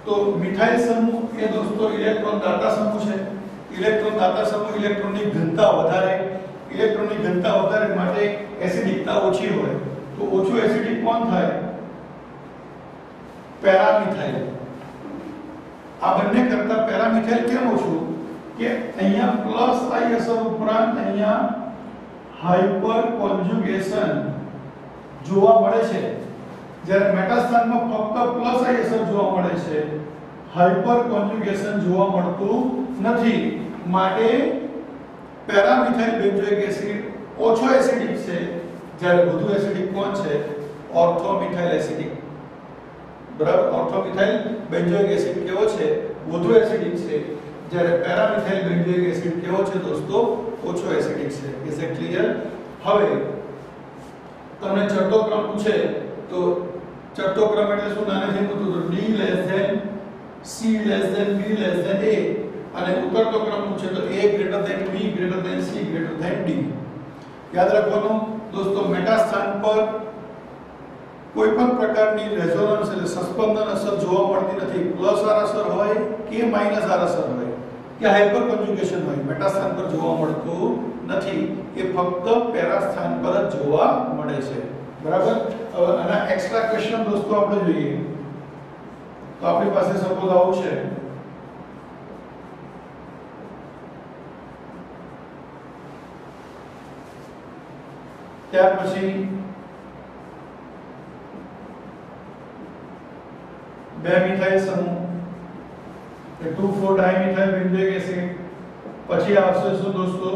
તો મિથાઇલ સમૂહ એ દોસ્તો ઇલેક્ટ્રોન દાતા સમૂહ છે। ઇલેક્ટ્રોન દાતા સમૂહ ઇલેક્ટ્રોનની ઘનતા વધારે, ઇલેક્ટ્રોનની ઘનતા વધારે માટે એસિડિકતા ઓછી હોય। તો ઓછું એસિડિક કોણ થાય? પેરામિથાઇલ। આ બંને કરતા પેરામિથાઇલ કેમ ઓછું? કે અહીંયા પ્લસ I અસર ઉપરાંત અહીંયા હાઇપર કોન્જુગેશન જોવા મળે છે, જ્યારે મેટા સ્થાનમાં ફક્ત પ્લસ I અસર જોવા મળે છે, હાઇપર કોન્જુગેશન જોવા મળતું નથી। માટે પેરામિથાઇલ બેન્ઝોઇક એસિડ ઓછો એસિડિક છે, જ્યારે વધુ એસિડિક કોણ છે? ઓર્થોમિથાઇલ એસિડિક, બરાબર। ઓર્થોમિથાઇલ બેન્ઝોઇક એસિડ કેવો છે? વધુ એસિડિક છે, જ્યારે પેરામિથાઇલ બેન્ઝોઇક એસિડ કેવો છે દોસ્તો? ઓછો એસિડિક છે। Is it clear? હવે તમને ચડતો ક્રમ પૂછે તો ચડતો ક્રમ એટલે શું? નાનેથી મોટું, તો D C B A। અને ઉતરતો ક્રમ પૂછે તો A greater than B greater than C greater than D। યાદ રાખવાનું दोस्तों मेटा स्थान पर કોઈ પણ પ્રકારની રેઝોનન્સ એટલે સસ્પંદન અસર જોવા મળતી નથી. પ્લસ આર અસર હોય કે માઈનસ આર અસર હોય કે હાઇપર કન્જુગેશન હોય, મેટા સ્થાન પર જોવા મળતું નથી. એ ફક્ત પેરા સ્થાન પર જ જોવા મળે છે. બરાબર. હવે આના એક્સ્ટ્રા ક્વેશ્ચન દોસ્તો આપણે જોઈએ તો આપણી પાસે સપોઝ આવું છે, ત્યાર પછી 2 મિથાઇલ સમૂહ 2,4 ડાયમિથાઇલ બેન્ઝોઇક એસિડ, પછી આવશે શું દોસ્તો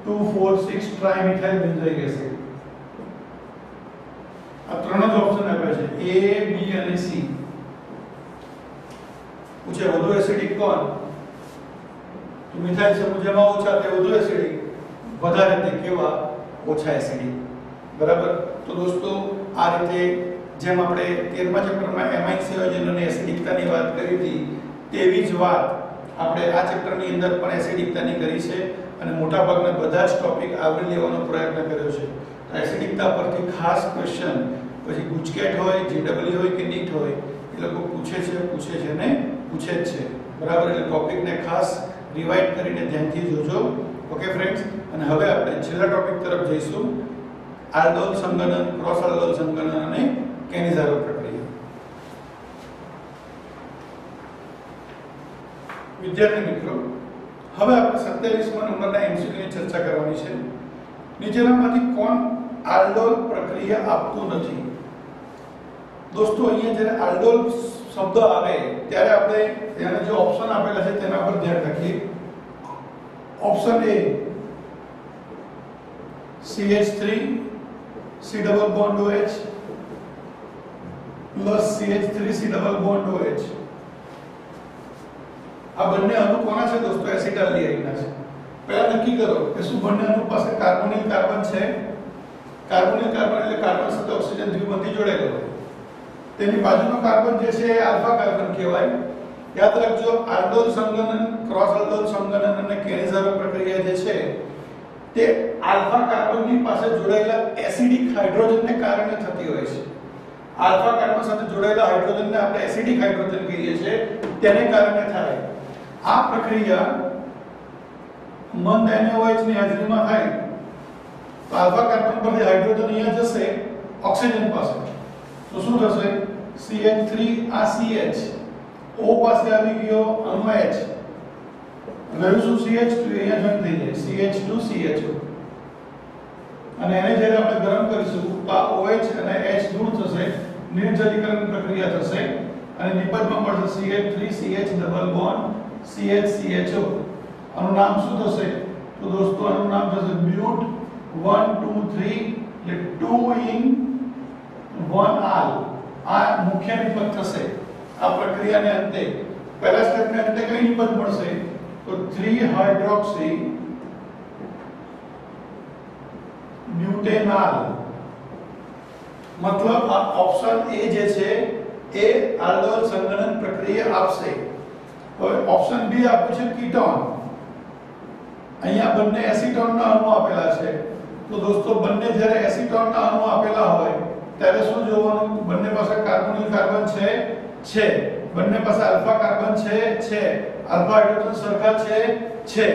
2,4,6 ટ્રાઇમિથાઇલ બેન્ઝોઇક એસિડ. આ ત્રણ જ ઓપ્શન આપ્યા છે, A, B અને C. પૂછે વધુ એસિડિક કોણ? તો મિથાઇલ સમૂહ જેમાં ઓછા તે વધુ એસિડિક, વધારે તે કેવા? ઓછા એસિડિક. બરાબર. તો દોસ્તો આ રીતે જેમ આપણે 13મા ચેપ્ટરમાં એમાઇન સંયોજન અને એસિડિકતાની વાત કરી હતી તેવી જ વાત આપણે આ ચેપ્ટરની અંદર પણ એસિડિકતાની કરી છે અને મોટાભાગના બધા જ ટોપિક આવરી લેવાનો પ્રયત્ન કર્યો છે. તો એસિડિકતા પરથી ખાસ ક્વેશ્ચન પછી ગુજકેટ હોય, જીડબલ્યુ હોય કે નીટ હોય એ લોકો પૂછે છે ને પૂછે જ છે. બરાબર. એટલે ટોપિકને ખાસ રિવાઇઝ કરીને ધ્યાનથી જોજો. Okay friends. અને હવે આપણે છેલ્લા ટોપિક તરફ જઈશું, આલ્ડોલ સંગનન, ક્રોસ આલ્ડોલ સંગનન અને કેનિઝારો પ્રક્રિયા. વિદ્યાર્થી મિત્રો, હવે આપણે 27મા નંબરના એમસીક્યુ ની ચર્ચા કરવાની છે. નીચેનામાંથી કોણ આલ્ડોલ પ્રક્રિયા આપતું નથી? દોસ્તો અહીંયા જ્યારે આલ્ડોલ શબ્દ આવે ત્યારે આપણે તેના જે ઓપ્શન આપેલા છે તેના પર ધ્યાન રાખીએ. Option A CH3 C double bond OH plus CH3 C double bond OH. આ બંને અણુ કોના છે દોસ્તો? એસિટાલ્ડિહાઇડના છે. પહેલા નક્કી કરો કે શું બંને અણુ પાસે કાર્બોનિલ કાર્બન છે? કાર્બોનિલ કાર્બન એટલે કાર્બન સાથે ઓક્સિજન દ્વિબંધી જોડાયેલો હોય. તેની બાજુનો કાર્બન જે છે એ આલ્ફા કાર્બન કહેવાય. યાદ રાખજો, આલ્ડોલ સંગનન, ક્રોસ આલ્ડોલ સંગનન અને કેનિઝારો પ્રક્રિયા જે છે તે આલ્ફા કાર્બનની પાસે જોડાયેલા એસિડિક હાઇડ્રોજનને કારણે થતી હોય છે. આલ્ફા કાર્બન સાથે જોડાયેલા હાઇડ્રોજનને આપણે એસિડિક હાઇડ્રોજન કહીએ છીએ, તેને કારણે થાય. આ પ્રક્રિયા મંદ NaOH ની હાજરીમાં થાય તો આલ્ફા કાર્બન પરથી હાઇડ્રોજન અહીંયા જશે ઓક્સિજન પાસે, તો શું થશે? CH3 આ CH O પાસે આવી ગયો અણુ H, રહ્યું શું? CH2 અહીંયા જોઈન થઈ જાય, CH2 CHO. અને એને જ્યારે આપણે ગરમ કરીશું તો આ OH અને H દૂર થશે, નિર્જલીકરણ પ્રક્રિયા થશે અને નિપજમાં મળશે CH3 CH double bond CH CHO. આનું નામ શું થશે? તો દોસ્તો આનું નામ થશે બ્યુટ 1 2 3 એટલે 2 in 1 આલ. આ મુખ્ય નિપજ થશે આ પ્રક્રિયાને અંતે. પહેલા સ્ટેપને અંતે કઈ નિપજ મળશે? તો 3 હાઇડ્રોક્સી બ્યુટેનાલ. मतलब આ ઓપ્શન A જે છે એ આલ્ડોલ સંગનન પ્રક્રિયા આપશે. હવે ઓપ્શન B આપ્યું છે કીટોન. અહીંયા બંને એસિટોનના અણુ આપેલા છે. તો દોસ્તો બંને જ્યારે એસિટોનના અણુ આપેલા હોય ત્યારે શું જોવાનું? બંને પાસે કાર્બોનિલ કાર્બન છે, બંને પાસે આલ્ફા કાર્બન છે, આલ્ફા હાઇડ્રોજન સરખા છે.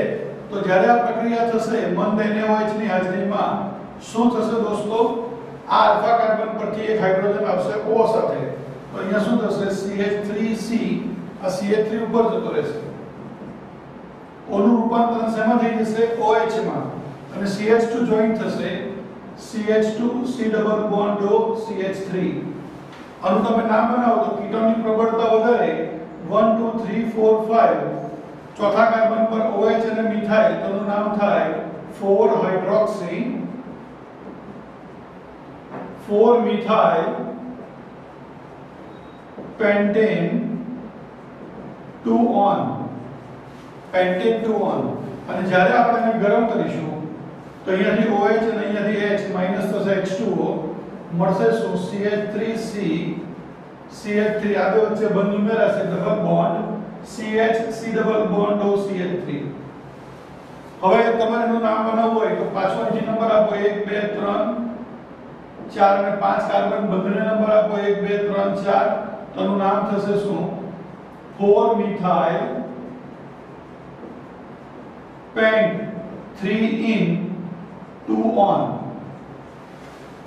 તો જ્યારે આ પ્રક્રિયા થશે મંદ NaOH ની હાજરીમાં શું થશે દોસ્તો? આ આલ્ફા કાર્બન પરથી એક હાઇડ્રોજન આવશે O સાથે, તો અહીંયા શું થશે? CH3C આ CH3 ઉપર જતો રહેશે. O નું રૂપાંતરણ શેમાં થઈ જશે? OH માં. અને CH2 જોઈન થશે CH2 C double bond O CH3. આનું તમે નામ બનાવો તો કીટોનની પ્રબળતા વધારે 1 2 3 4 5. ચોથા કાર્બન પર OH અને મિથાઇલ, તો નું નામ થાય 4 hydroxy 4 methyl pentane 2 on. Pentane 2 on. અને જ્યારે આપણે એને ગરમ કરીશું તો અહીંયાથી OH અને અહીંયાથી H માઈનસ થશે H2O, મળશે શું? CH3C CH3 આ બે વચ્ચે બંધ ઉમેરાશે double bond CH C double bond O CH3. હવે તમારે એનું નામ બનાવવું હોય તો પાછો અહીંથી નંબર આપો 1 2 3 4 અને 5 કાર્બન બંધને નંબર આપો 1 2 3 4 તો નું નામ થશે શું 4 મિથાઇલ પેન્ટ 3 in 2 on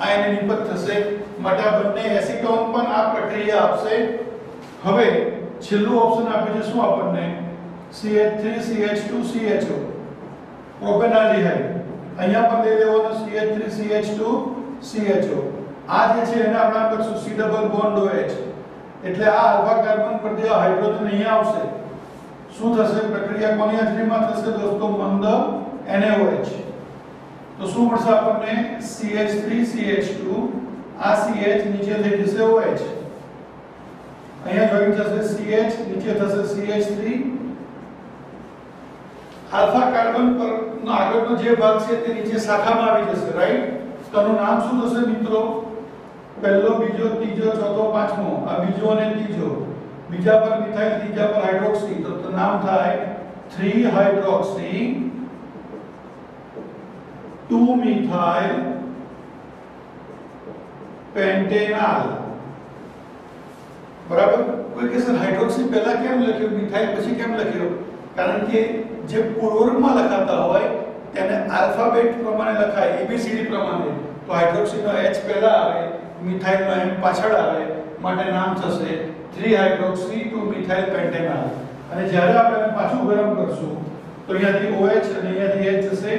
આ એની નિપત થશે માટે આ બંને એસીટોન પણ આ પ્રક્રિયા આપશે હવે છેલ્લું ઓપ્શન આપે છે શું આપણને CH3 CH2 CHO પ્રોપેનાલ્ડિહાઇડ અહીંયા પણ લઈ લેવાનો CH3 CH2 CHO આ જે છે એને આપણે લખશું C ડબલ બોન્ડ OH એટલે આ આલ્ફા કાર્બન પર જે હાઇડ્રોજન અહીંયા આવશે શું થશે પ્રક્રિયા કોની હાજરીમાં થશે દોસ્તો મંદ NaOH તો શું મળશે આપણને CH3 CH2 આ CH નીચે થઈ જશે OH અહીંયા જોઈન થશે CH નીચે થશે CH3 આલ્ફા કાર્બન પર નો આગળનો જે ભાગ છે તે નીચે શાખામાં આવી જશે રાઈટ તો આનું નામ શું થશે મિત્રો પહેલો બીજો ત્રીજો ચોથો પાંચમો આ બીજો અને ત્રીજો બીજા પર મિથાઇલ ત્રીજા પર હાઇડ્રોક્સી તો નામ થાય 3 હાઇડ્રોક્સી 2 મિથાઇલ પેન્ટેનાલ બરાબર કોઈ કે સર હાઇડ્રોક્સી પહેલા કેમ લખ્યું મિથાઇલ પછી કેમ લખ્યું કારણ કે જે પૂર્વરૂપમાં લખાતા હોય તેને આલ્ફાબેટ પ્રમાણે લખાય ABCD પ્રમાણે તો હાઇડ્રોક્સી નો H પહેલા આવે મિથાઇલ નો M પાછળ આવે માટે નામ થશે 3 હાઇડ્રોક્સી 2 મિથાઇલ પેન્ટેનાલ અને જ્યારે આપણે પાછું ગરમ કરશું તો અહીંયાથી OH અને અહીંયાથી H જશે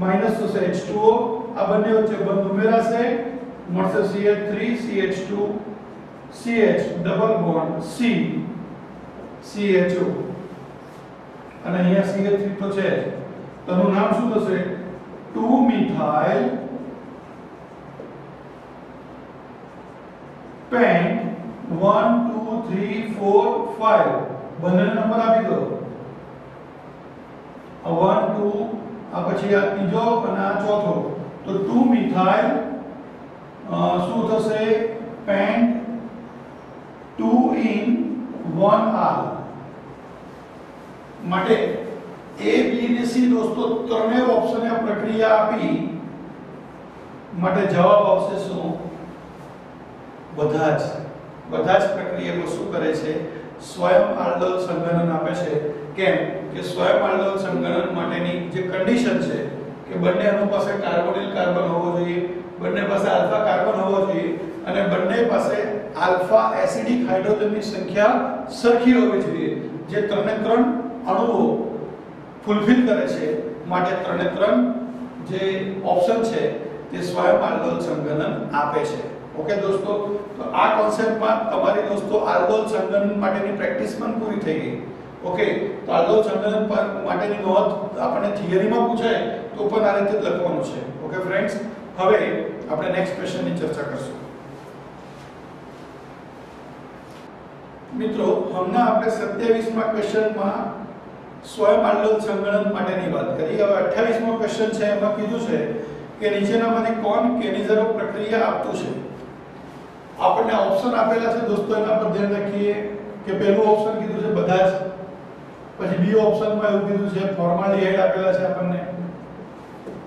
માઈનસ થશે H2O આ બંને વચ્ચે બંધ ઉમેરાશે મળશે CH3 CH2 CH double bond C CHO અને અહીંયા CH3 તો છે તો એનું નામ શું થશે 2 મિથાઇલ પેન્ટ 1 2 3 4 5 બંને નંબર આપી દો 1 2 આ પછી આ ત્રીજો અને આ ચોથો તો 2 મિથાઇલ શું થશે પેન્ટ 2 in 1 r માટે A B અને C દોસ્તો ત્રણેય ઓપ્શને પ્રક્રિયા આપી માટે જવાબ આવશે શું બધા જ પ્રક્રિયામાં શું કરે છે સ્વયં આલ્ડોલ સંઘનન આપે છે કેમ કે સ્વયં આલ્ડોલ સંઘનન માટેની જે કન્ડિશન છે કે બંને અણુ પાસે કાર્બોનિલ કાર્બન હોવો જોઈએ બંને પાસે આલ્ફા કાર્બન હોવો જોઈએ અને બંને પાસે આલ્ફા એસિડિક હાઇડ્રોજનની સંખ્યા સરખી હોવી જોઈએ જે ત્રણે ત્રણ અણુઓ ફૂલફિલ કરે છે માટે ત્રણે ત્રણ જે ઓપ્શન છે તે સ્વયં આલ્ડોલ સંઘનન આપે છે ઓકે દોસ્તો તો આ કોન્સેપ્ટમાં તમારી દોસ્તો આલ્ડોલ સંઘનન માટેની પ્રેક્ટિસ પણ પૂરી થઈ ગઈ ઓકે તો આલ્ડોલ સંઘનન માટેની નોંધ આપણને થિયરીમાં પૂછાય તો પણ આ રીતે લખવાનું છે ઓકે ફ્રેન્ડ્સ હવે આપણે નેક્સ્ટ ક્વેશ્ચનની ચર્ચા કરશું મિત્રો હમણાં આપણે 27મા ક્વેશ્ચનમાં સ્વયં આલ્ડોલ સંઘનન માટેની વાત કરી હવે 28મો ક્વેશ્ચન છે એમાં કીધું છે કે નીચેનામાંથી કોણ કેનિઝરો પ્રક્રિયા આપતું છે આપણને ઓપ્શન આપેલા છે દોસ્તો એના પર ધ્યાન રાખીએ કે પહેલું ઓપ્શન કીધું છે બધા જ પછી બી ઓપ્શનમાં એવું કીધું છે ફોર્માલ્ડિહાઇડ આપેલા છે આપણને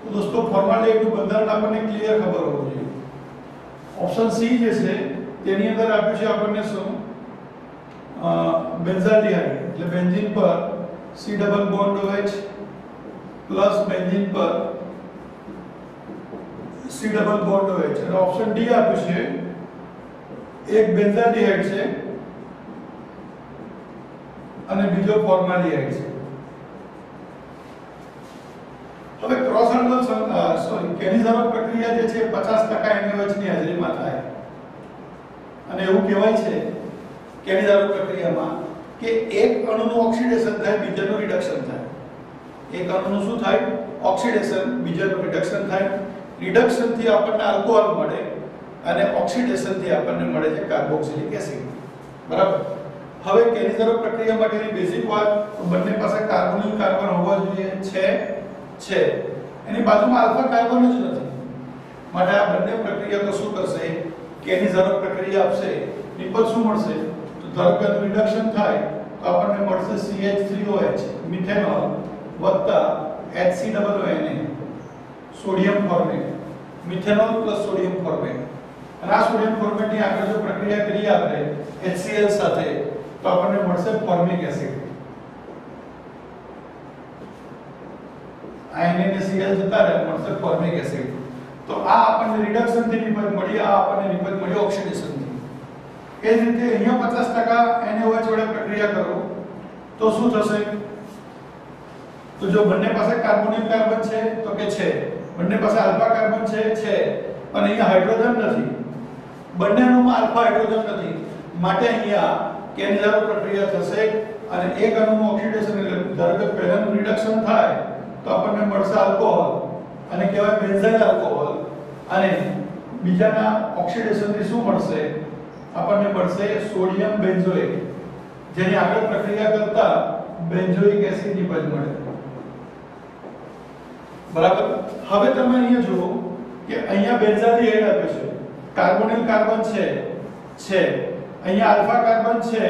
તો દોસ્તો ફોર્માલ્ડિહાઇડનું બંધારણ આપણને ક્લિયર ખબર હોવું જોઈએ ઓપ્શન સી જે છે તેની અંદર આપ્યું છે આપણને શું બેન્ઝાલ્ડિહાઇડ એટલે બેન્ઝીન પર C double bond OH plus benzene પર C ડબલ બોન્ડ OH અને ઓપ્શન ડી આપ્યું છે એક બેન્ઝાલ્ડિહાઇડ છે અને બીજો ફોર્માલ્ડિહાઇડ છે હવે ક્રોસ આલ્ડોલ કેનિઝરો પ્રક્રિયા જે છે 50% NaOH ની હાજરીમાં થાય અને એવું કહેવાય છે કેનિઝરો પ્રક્રિયામાં કે એક અણુનું ઓક્સિડેશન થાય બીજાનું રિડક્શન થાય એક અણુનું શું થાય ઓક્સિડેશન બીજાનું રિડક્શન થાય રિડક્શન થી આપણને આલ્કોહોલ મળે અને ઓક્સિડેશન થી આપણને મળે છે કાર્બોક્સિલિક એસિડ બરાબર હવે કેનિઝરો પ્રક્રિયા માટેની બેઝિક વાત બંને પાસે કાર્બોનિલ કાર્બન હોવા જોઈએ છે એની બાજુમાં આલ્ફા કાર્બન જ નથી માટે આ બંને પ્રક્રિયા તો શું કરશે કેનિઝરો પ્રક્રિયા આપશે નિપજ શું મળશે તો ધારો કે રિડક્શન થાય તો આપણને મળશે CH3OH મિથેનોલ વત્તા HCOONA sodium format methanol plus sodium format અને આ સોડિયમ ફોર્મેટની આગળ જો પ્રક્રિયા કરીએ આપણે HCl સાથે તો આપણને મળશે ફોર્મિક એસિડ. આ NaCl જતા રહે મળશે ફોર્મિક એસિડ. તો આ આપણને રિડક્શન થી નિપજ મળી, આ આપણને નિપજ મળી ઓક્સિડેશન થી. એ જ રીતે અહીંયા 50% NaOH વડે પ્રક્રિયા કરો તો શું થશે? તો જો બંને પાસે કાર્બોનિલ કાર્બન છે તો કે છે, બંને પાસે આલ્ફા કાર્બન છે પણ અહીંયા હાઇડ્રોજન નથી, બંને અણુમાં આલ્ફા હાઇડ્રોજન નથી, માટે અહીંયા કેન્ઝારો પ્રક્રિયા થશે અને એક અણુનું ઓક્સિડેશન એટલે ધારો કે પહેલાનું રિડક્શન થાય તો આપણને મળશે આલ્કોહોલ અને કહેવાય બેન્ઝાઇલ આલ્કોહોલ, અને બીજાના ઓક્સિડેશનથી શું મળશે? આપણને મળશે સોડિયમ બેન્ઝોએટ, જેની આગળ પ્રક્રિયા કરતા બેન્ઝોઇક એસિડ નિપજ મળે. બરાબર. હવે તમે અહીંયા જુઓ કે અહીંયા બેન્ઝાલ્ડિહાઇડ આપે છે, કાર્બોનિલ કાર્બન છે, અહીંયા આલ્ફા કાર્બન છે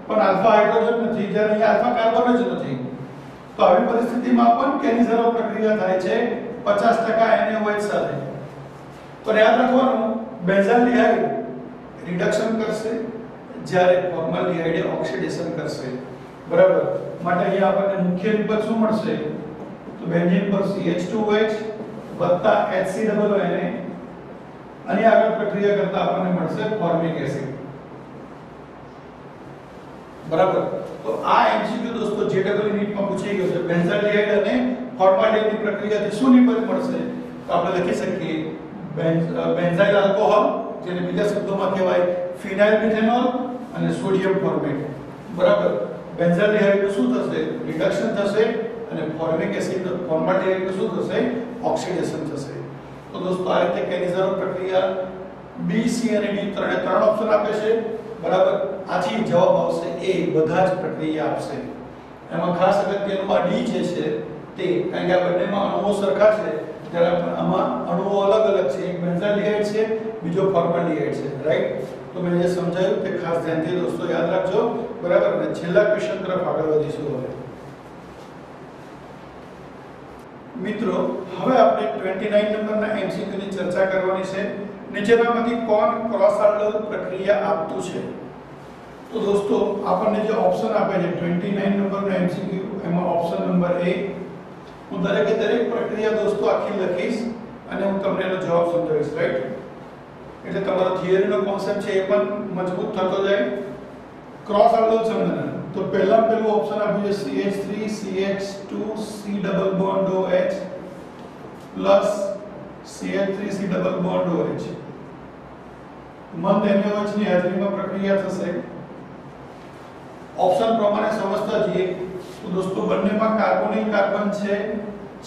પણ આલ્ફા હાઇડ્રોજન નથી, જ્યારે અહીંયા આલ્ફા કાર્બન જ નથી. તો આવી પરિસ્થિતિમાં પણ કેન્ઝારો પ્રક્રિયા થાય છે 50% NaOH સાથે. તો યાદ રાખવાનું, બેન્ઝાલ્ડિહાઇડ રિડક્શન કરશે જ્યારે ફોર્માલ્ડિહાઇડ ઓક્સિડેશન કરશે. બરાબર. માટે અહીંયા આપણને મુખ્ય નિપજ શું મળશે? તો બેન્ઝીન પર CH2OH વત્તા HCOONA અને આગળ પ્રક્રિયા કરતા આપણને મળશે ફોર્મિક એસિડ. બરાબર. તો આ એમસીક્યુ દોસ્તો JEE નીટમાં પૂછાઈ ગયો છે. બેન્ઝાલ્ડિહાઇડ અને ફોર્માલ્ડિહાઇડની પ્રક્રિયાથી શું નિપજ મળશે? તો આપણે લખી શકીએ બેન્ઝાઇલ આલ્કોહોલ, જેને બીજા શબ્દોમાં કહેવાય ફિનાઇલ મિથેનોલ અને સોડિયમ ફોર્મેટ. બરાબર. બેન્ઝાલ્ડિહાઇડનું શું થશે? રિડક્શન થશે અને ફોર્મિક એસિડ ફોર્માલ્ડિહાઇડનું શું થશે? ઓક્સિડેશન થશે. તો દોસ્તો આ રીતે કેન્ઝારો પ્રક્રિયા B, C અને D ત્રણ ઓપ્શન આપે છે. બરાબર. આથી જવાબ આવશે A, બધા જ પ્રક્રિયા આપશે. એમાં ખાસ અગત્યનું આ D જે છે તે, કારણ કે આ બંનેમાં અણુઓ સરખા છે જ્યારે આમાં અણુઓ અલગ અલગ છે, એક બેન્ઝાલ્ડિહાઇડ છે, બીજો ફોર્માલ્ડિહાઇડ છે. રાઈટ. તો મેં જે સમજાવ્યું તે ખાસ ધ્યાનથી દોસ્તો યાદ રાખજો. બરાબર. અને છેલ્લા ક્વેશ્ચન તરફ આગળ વધીશું. હવે મિત્રો હવે આપણે 29 નંબરના MCQ ની ચર્ચા કરવાની છે. નીચેનામાંથી કોણ ક્રોસ આલ્ડોલ પ્રક્રિયા આપતું છે? તો દોસ્તો આપણને જે ઓપ્શન આપે છે 29 નંબરનો MCQ, એમાં ઓપ્શન નંબર A. હું દરેકે દરેક પ્રક્રિયા દોસ્તો આખી લખીશ અને હું તમને એનો જવાબ સમજાવીશ. રાઈટ. એટલે તમારો થિયરીનો કોન્સેપ્ટ છે એ પણ મજબૂત થતો જાય. ક્રોસ આલ્ડોલ સંઘનન, તો પહેલું ઓપ્શન આપ્યું છે CH3 CH2 C double bond OH plus CH3 C double bond OH. મંદ NaOH ની હાજરીમાં પ્રક્રિયા થશે. ઓપ્શન પ્રમાણે સમજતા જઈએ તો દોસ્તો બંનેમાં કાર્બોનિલ કાર્બન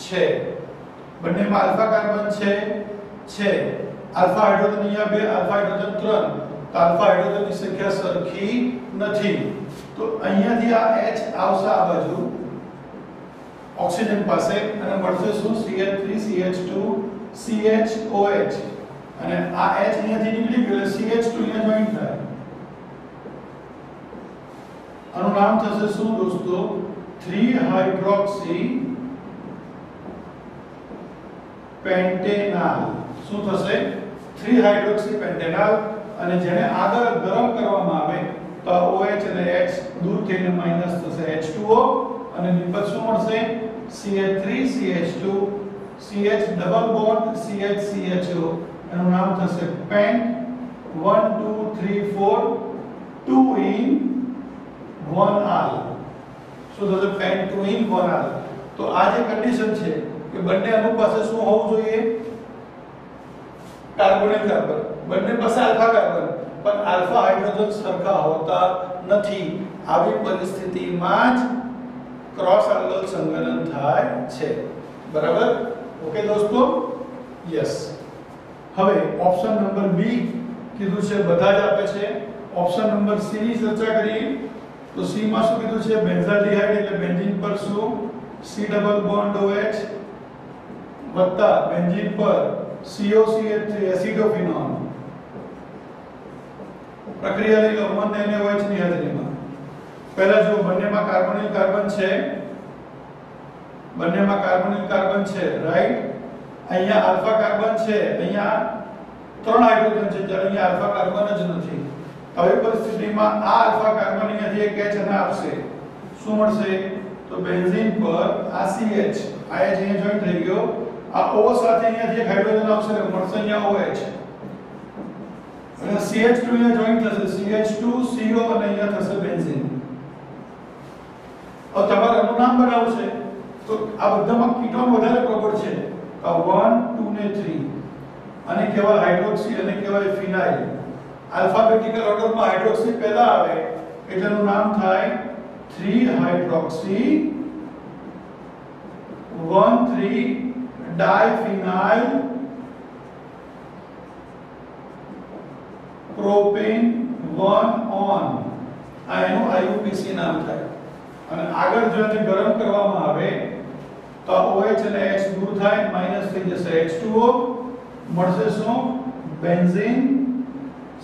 છે, બંનેમાં આલ્ફા કાર્બન છે, આલ્ફા હાઇડ્રોજન અહીંયા 2, આલ્ફા હાઇડ્રોજન 3, તો આલ્ફા હાઇડ્રોજનની સંખ્યા સરખી નથી. તો અહીંયાથી આ H આવશે આ બાજુ ઓક્સિજન પાસે અને મળશે શું? CH3 CH2 CHOH, અને આ H અહીંયાથી નીકળી ગયો એટલે CH2 અહીંયા જોઈન્ટ થાય. આનું નામ થશે શું દોસ્તો? 3 હાઇડ્રોક્સી પેન્ટેનાલ. શું થશે? 3 હાઇડ્રોક્સી પેન્ટેનાલ. અને જેને આગળ ગરમ કરવામાં આવે તો OH અને H દૂર થઈને માઈનસ થશે H2O અને નિપજ શું મળશે? CH3 CH2 CH double bond CH CHO. એનું નામ થશે પેન્ટ. 1 2 3 4 2 in 1 આલ. શું થશે? પેન્ટ 2 in 1 આલ. તો આ જે કન્ડિશન છે કે બંને અણુ પાસે શું હોવું જોઈએ? Carbonyl carbon. બંને પાસે આલ્ફા કાર્બન, પણ આલ્ફા હાઇડ્રોજન સરખા હોતા નથી. આવી પરિસ્થિતિમાં જ ક્રોસ આલ્ડોલ સંઘનન થાય છે. બરાબર. ઓકે દોસ્તો. યસ. હવે ઓપ્શન નંબર B કીધું છે બધા જ આપે છે. ઓપ્શન નંબર C ની ચર્ચા કરીએ તો C માં શું કીધું છે? બેન્ઝાલ્ડિહાઇડ એટલે બેન્ઝીન પર શું? C ડબલ બોન્ડ OH વત્તા બેન્ઝીન પર COCH3 એસિડોફિનોન. પ્રક્રિયા લઈ લો મંદ NaOH ની હાજરીમાં. પહેલા જો બંનેમાં કાર્બોનિલ કાર્બન છે, રાઈટ. અહીંયા આલ્ફા કાર્બન છે, અહીંયા 3 હાઇડ્રોજન છે ત્યારે અહીંયા આલ્ફા કાર્બન જ નથી. આવી પરિસ્થિતિમાં આ આલ્ફા કાર્બન અહીંયાથી એક H અને આપશે. શું મળશે? તો બેન્ઝીન પર આ CH આ H અહીંયા જોઈન થઈ ગયો. આ O સાથે અહીંયાથી એક હાઇડ્રોજન આવશે એટલે મળશે અહીંયા OH. અને CH2 અહીંયા જોઈન થશે CH2 CO અને અહીંયા થશે બેન્ઝીન. હવે તમારે આનું નામ બનાવવું છે તો આ બધામાં કીટોન વધારે પ્રોપર છે. આ 1 2 ને 3 અને કહેવાય હાઇડ્રોક્સી અને કહેવાય ફિનાઇલ. આલ્ફાબેટિકલ ઓર્ડરમાં હાઇડ્રોક્સી પહેલા આવે એટલે એનું નામ થાય 3 હાઇડ્રોક્સી 1 3 ડાયફિનાઇલ પ્રોપેન 1 ઓન. આ એનું IUPAC નામ થાય. અને આગળ જો એને ગરમ કરવામાં આવે તો OH અને H દૂર થાય માઈનસ થઈ જશે H2O મળશે શું? Benzene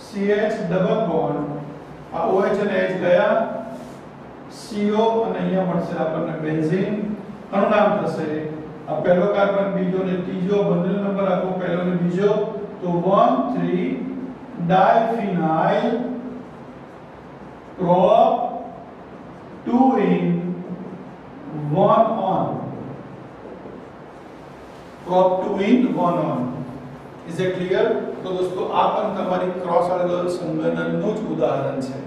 CH double bond. આ OH અને H ગયા CO અને અહીંયા મળશે આપણને બેન્ઝીન. આનું નામ થશે આ પહેલો કાર્બન બીજો ને ત્રીજો બંને નંબર આપો પહેલો ને બીજો તો 1 3 ડાયફિનાઇલ prop 2 in 1 on. Prop 2 in 1 on. Is it clear? તો દોસ્તો આ પણ તમારી ક્રોસ આર્ગલ સંગઠનનું જ ઉદાહરણ છે.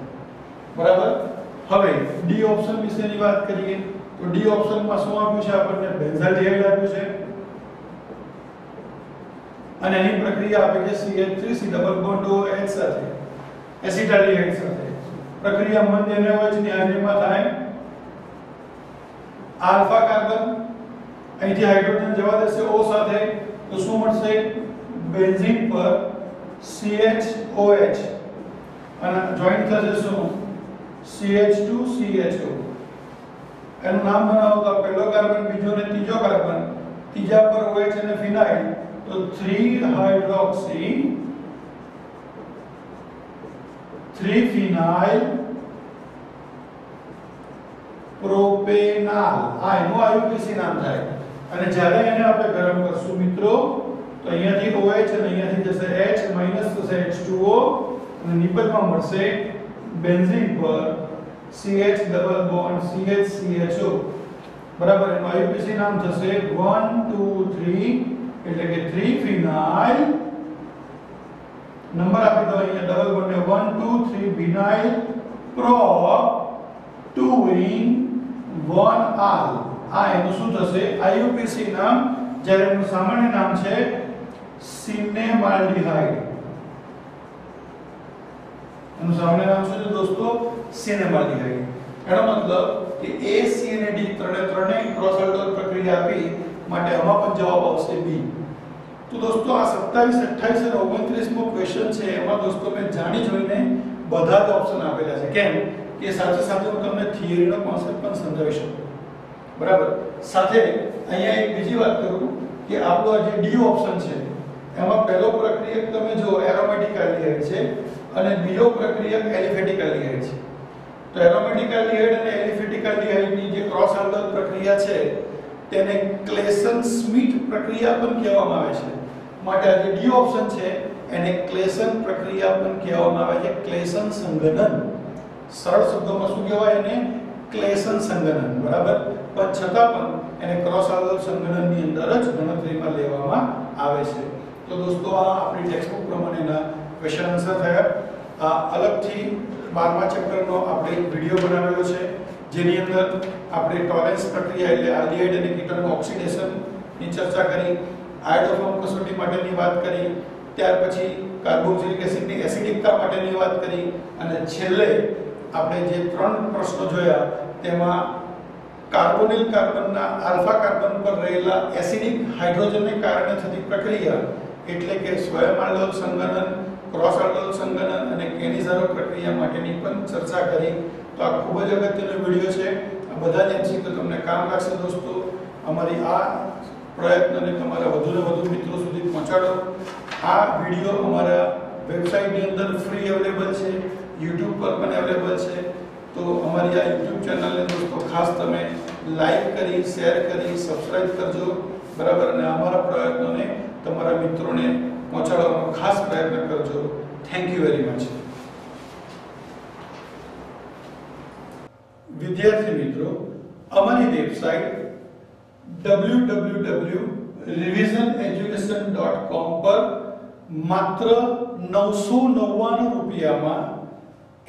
બરાબર? હવે ડી ઓપ્શન વિશેની વાત કરીએ તો ડી ઓપ્શનમાં શું આપ્યું છે? આપણને બેન્ઝાલ્ડિહાઇડ આપ્યું છે અને એની પ્રક્રિયા આપી છે CH3C ડબલ બોન્ડ OH સાથે એસિટાલ્ડિહાઇડ સાથે. પ્રક્રિયા મંદ અને OH ની હાજરીમાં થાય. આલ્ફા કાર્બન અહીંથી હાઇડ્રોજન જવા દેશે O સાથે તો શું મળશે? બેન્ઝીન પર CHOH અને જોઈન થશે શું? CH2CHO. એનું નામ બનાવો તો પહેલો કાર્બન બીજો ને ત્રીજો કાર્બન ત્રીજા પર OH અને ફિનાઇલ તો 3 હાઇડ્રોક્સી 3 ફિનાઇલ પ્રોપેનાલ. આ એનું IUPAC નામ થાય. અને જ્યારે એને આપણે ગરમ કરશું મિત્રો તો અહીંયાથી OH અને અહીંયાથી જશે H માઈનસ થશે H2O અને નિબધમાં મળશે બેન્ઝીન પર CH double bond CH CHO. બરાબર? એનું IUPAC નામ થશે 1 2 3 એટલે કે 3 ફિનાઇલ નંબર આપી દો અહીંયા ડબલ બોન્ડ ને 1 2 3 વિનાઇલ પ્રોપ 2 in 1 આલ. આ એનું શું થશે? IUPAC નામ. જ્યારે એનું સામાન્ય નામ છે સિનેમાલ્ડિહાઇડ. એનું સામાન્ય નામ શું છે દોસ્તો? સિનેમાલ્ડિહાઇડ. એનો મતલબ કે A C અને D ત્રણેય ક્રોસ આલ્ડોલ પ્રક્રિયા આપી માટે આમાં પણ જવાબ આવશે B. તો દોસ્તો આ 27 28 અને 29મો ક્વેશ્ચન છે એમાં દોસ્તો મેં જાણી જોઈને બધા જ ઓપ્શન આપેલા છે. કેમ કે સાથે સાથે હું તમને થિયરીનો કોન્સેપ્ટ પણ સમજાવી શકું. બરાબર? સાથે અહીંયા એક બીજી વાત કરું કે આપણો આ જે ડી ઓપ્શન છે એમાં પહેલો પ્રક્રિયક તમે જો એરોમેટિક આલ્ડિહાઇડ છે અને બીજો પ્રક્રિયક એલિફેટિક આલ્ડિહાઇડ છે. તો એરોમેટિક આલ્ડિહાઇડ અને એલિફેટિક આલ્ડિહાઇડની જે ક્રોસ આલ્ડોલ પ્રક્રિયા છે તેને ક્લેસન સ્મિથ પ્રક્રિયા પણ કહેવામાં આવે છે. માટે આ જે ડી ઓપ્શન છે એને ક્લેસન પ્રક્રિયા પણ કહેવામાં આવે છે. ક્લેસન સંઘનન. સરળ શબ્દોમાં શું કહેવાય એને? ક્લેસન સંઘનન. બરાબર? પણ છતાં પણ એને ક્રોસ આલ્ડોલ સંઘનનની અંદર જ ગણતરીમાં લેવામાં આવે છે. તો દોસ્તો આ આપણી ટેક્સ્ટબુક પ્રમાણેના ક્વેશ્ચન આન્સર થયા. આ અલગથી 12મા ચેપ્ટરનો આપણે એક વિડિયો બનાવેલો છે જેની અંદર આપણે ટોલેરન્સ પ્રક્રિયા એટલે આલ્ડિહાઇડ અને કીટોન ઓક્સિડેશન ની ચર્ચા કરી, આયોડોફોર્મ કસોટી માટેની વાત કરી, ત્યાર પછી કાર્બોક્સિલિક એસિડની એસિડિકતા માટેની વાત કરી અને છેલ્લે આપણે જે 3 પ્રશ્નો જોયા તેમાં કાર્બોનિલ કાર્બનના આલ્ફા કાર્બન પર રહેલા એસિડિક હાઇડ્રોજનને કારણે થતી પ્રક્રિયા એટલે કે સ્વયં આલ્ડોલ સંઘનન, ક્રોસ આલ્ડોલ સંઘનન અને કેનિઝારો પ્રક્રિયા માટેની પણ ચર્ચા કરી. તો આ ખૂબ જ અગત્યનો વિડિયો છે. આ બધા જ MCQ તમને કામ લાગશે દોસ્તો. અમારી આ પ્રયત્નને તમારા વધુને વધુ મિત્રો સુધી પહોંચાડો. આ વિડિયો અમારા વેબસાઇટની અંદર ફ્રી અવેલેબલ છે, YouTube પર પણ અવેલેબલ છે. તો અમારી આ YouTube ચેનલને દોસ્તો ખાસ તમે લાઈક કરી, શેર કરી, સબસ્ક્રાઇબ કરજો. બરાબર? અને અમારા પ્રયત્નોને તમારા મિત્રોને પહોંચાડવાનો ખાસ પ્રયત્ન કરજો. Thank you very much. વિદ્યાર્થી મિત્રો, અમારી વેબસાઇટ www.revisioneducation.com પર માત્ર 999 રૂપિયામાં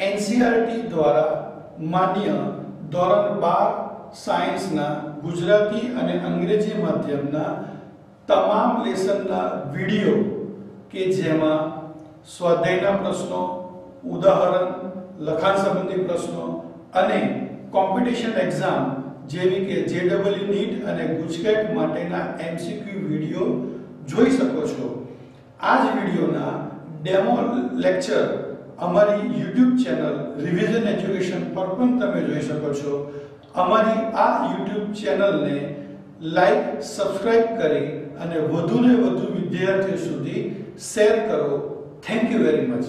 NCERT દ્વારા માન્ય ધોરણ 12 સાયન્સના ગુજરાતી અને અંગ્રેજી માધ્યમના તમામ લેસનના વિડિયો કે જેમાં સ્વાધ્યાયના પ્રશ્નો, ઉદાહરણ, લખાણ સંબંધી પ્રશ્નો અને કોમ્પિટિશન એક્ઝામ જેવી કે JEE નીટ અને ગુજકેટ માટેના MCQ વિડિયો જોઈ શકો છો. આ જ વિડિયોના ડેમો લેક્ચર અમારી YouTube ચેનલ રિવિઝન એજ્યુકેશન પર પણ તમે જોઈ શકો છો. અમારી આ YouTube ચેનલને લાઈક, સબસ્ક્રાઇબ કરી અને વધુને વધુ વિદ્યાર્થીઓ સુધી શેર કરો. Thank you very much.